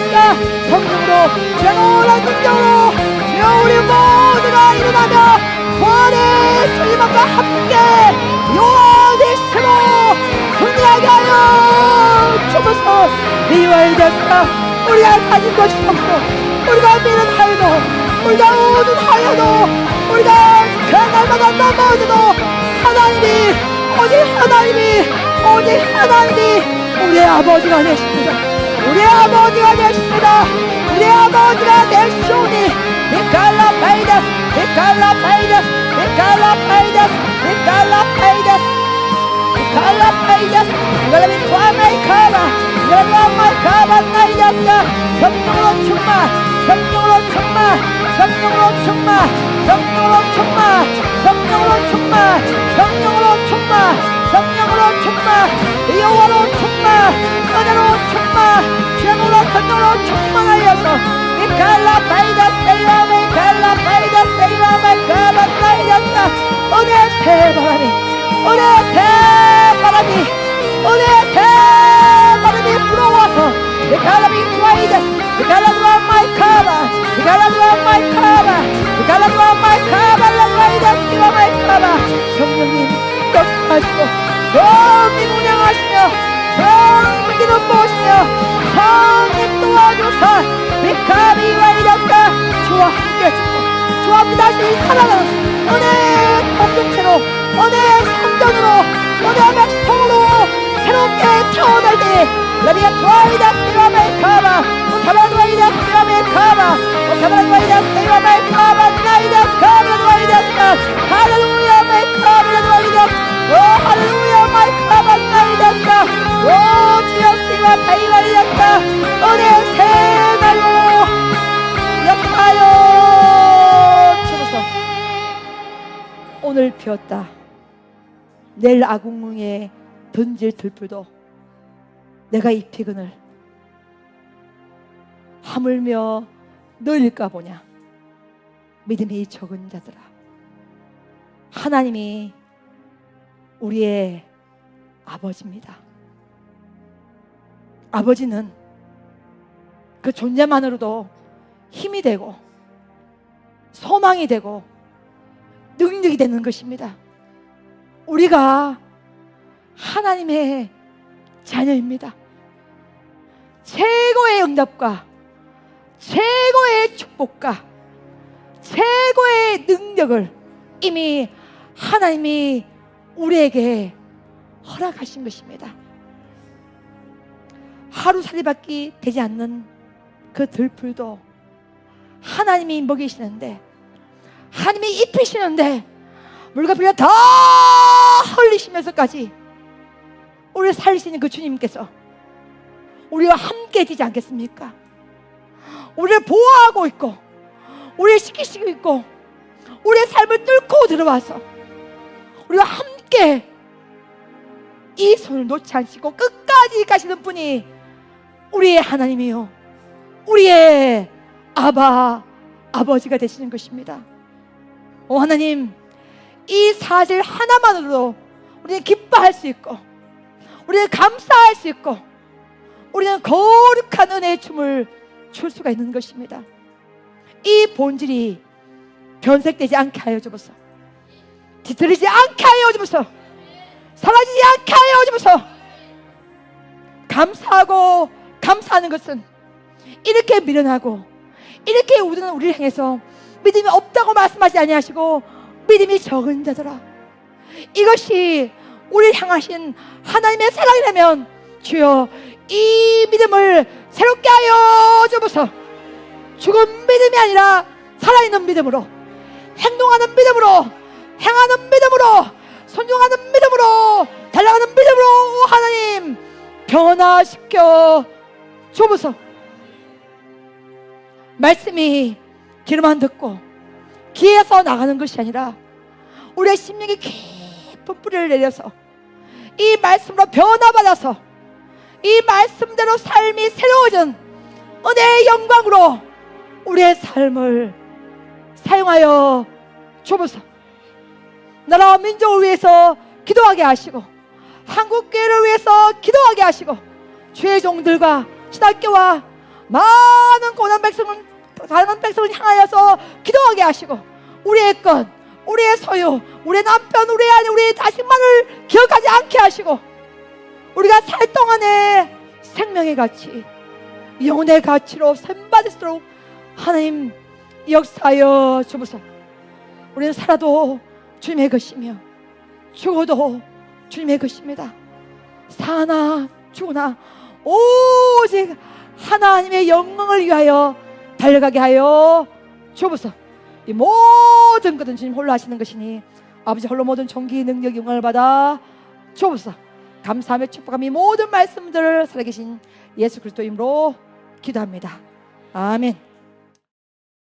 바이다스가 성령으로 주의 놀라운 능력으로 주여 우리 모두가 일어나며 부활의 주님과 함께 요한의심으로 승리하게 하여 주소서. 이 바이다스가 우리가 가진 것이 없고 우리가 믿는 하여도 우리가 오는 하여도 우리가 그날마다 넘어져도 하나님이 오직 하나님이 우리의 아버지가 되십니다. 우리의 아버지가 되십니다. 우리의 아버지가 되시오니 미칼라 파이다스 미칼라 파이다스 미칼라 파이다스 미칼라 파이다스 미칼라 파이다스 여러분 과마이카바 여러분 마이카바 나이다스가 성령으로 충만 성령으로 충만 성령으로 충만 성령으로 충만 성령으로 충만 성령으로 충만 성령으로 충만 여호와로 충만 은혜로 충만 주님으로 권능으로 충만하여서 미칼라 바이다스 세이라 미칼라 바이다스 세이라 미칼라 바이다스가 은혜 새바람이 은혜 새바람이 은혜 새바람이 불어와서 미칼라 미카이다스 미칼라 드라 마이카바 미칼라 드라 마이카바 미칼라 드라 마이카바 라이다스 드라 마이카바 성령님 역사하시고 성님 운영하시며 성님은 보시며 성님 도와주사 미카비 와이다스가 주와 함께 주고 주와 함께 다시 살아가는 은혜 공동체로 은혜 성전으로 은혜 백성으로 새롭게 태어날 때 라비아 트와이다스 라메카바 오타바 트와이다스 라메카바 오타바 트와이다스 라메카바 나이다스 카바 트와이다스가 할렐루야 메카바 트와이다스 오 할렐루야 마이카바 나이다스가 오 주여 시와 바이바이다스가 은혜 새날로 역하여 주소서. 오늘 피었다 내일 아궁궁에 던질 들풀도 내가 이 피근을 하물며 너일까 보냐. 믿음이 적은 자들아 하나님이 우리의 아버지입니다. 아버지는 그 존재만으로도 힘이 되고 소망이 되고 능력이 되는 것입니다. 우리가 하나님의 자녀입니다. 최고의 응답과 최고의 축복과 최고의 능력을 이미 하나님이 우리에게 허락하신 것입니다. 하루살이밖에 되지 않는 그 들풀도 하나님이 먹이시는데 하나님이 입히시는데 물과 다 흘리시면서까지 우리를 살리시는 그 주님께서 우리와 함께 되지 않겠습니까? 우리를 보호하고 있고 우리를 지키시고 있고 우리의 삶을 뚫고 들어와서 우리와 함께 이 손을 놓지 않으시고 끝까지 가시는 분이 우리의 하나님이요 우리의 아버지가 되시는 것입니다. 오 하나님, 이 사실 하나만으로도 우리는 기뻐할 수 있고 우리는 감사할 수 있고 우리는 거룩한 은혜의 춤을 출 수가 있는 것입니다. 이 본질이 변색되지 않게 하여 주옵소서. 뒤틀리지 않게 하여 주옵소서. 사라지지 않게 하여 주옵소서. 감사하고 감사하는 것은 이렇게 미련하고 이렇게 우리는 우리를 향해서 믿음이 없다고 말씀하지 아니하시고 믿음이 적은 자들아, 이것이 우리를 향하신 하나님의 사랑이라면 주여 이 믿음을 새롭게 하여 주옵소서. 죽은 믿음이 아니라 살아있는 믿음으로, 행동하는 믿음으로, 행하는 믿음으로, 순종하는 믿음으로, 달려가는 믿음으로 하나님 변화시켜 주옵소서. 말씀이 귀로만 듣고 귀에서 나가는 것이 아니라 우리의 심령에 깊은 뿌리를 내려서 이 말씀으로 변화받아서 이 말씀대로 삶이 새로워진 은혜의 영광으로 우리의 삶을 사용하여 주옵소서. 나라와 민족을 위해서 기도하게 하시고 한국교회를 위해서 기도하게 하시고 주의 종들과 신학교와 많은 고난 백성을 향하여서 기도하게 하시고 우리의 것, 우리의 소유, 우리의 남편, 우리의 아내, 우리의 자식만을 기억하지 않게 하시고 우리가 살 동안에 생명의 가치, 영혼의 가치로 샘받을수록 하나님 역사하여 주옵소서. 우리는 살아도 주님의 것이며 죽어도 주님의 것입니다. 사나 죽으나 오직 하나님의 영광을 위하여 달려가게 하여 주옵소서. 이 모든 것은 주님 홀로 하시는 것이니 아버지 홀로 모든 존귀 능력 영광을 받아 주옵소서. 감사하며 축복하며 이 모든 말씀들을 살아계신 예수 그리스도 이름으로 기도합니다. 아멘.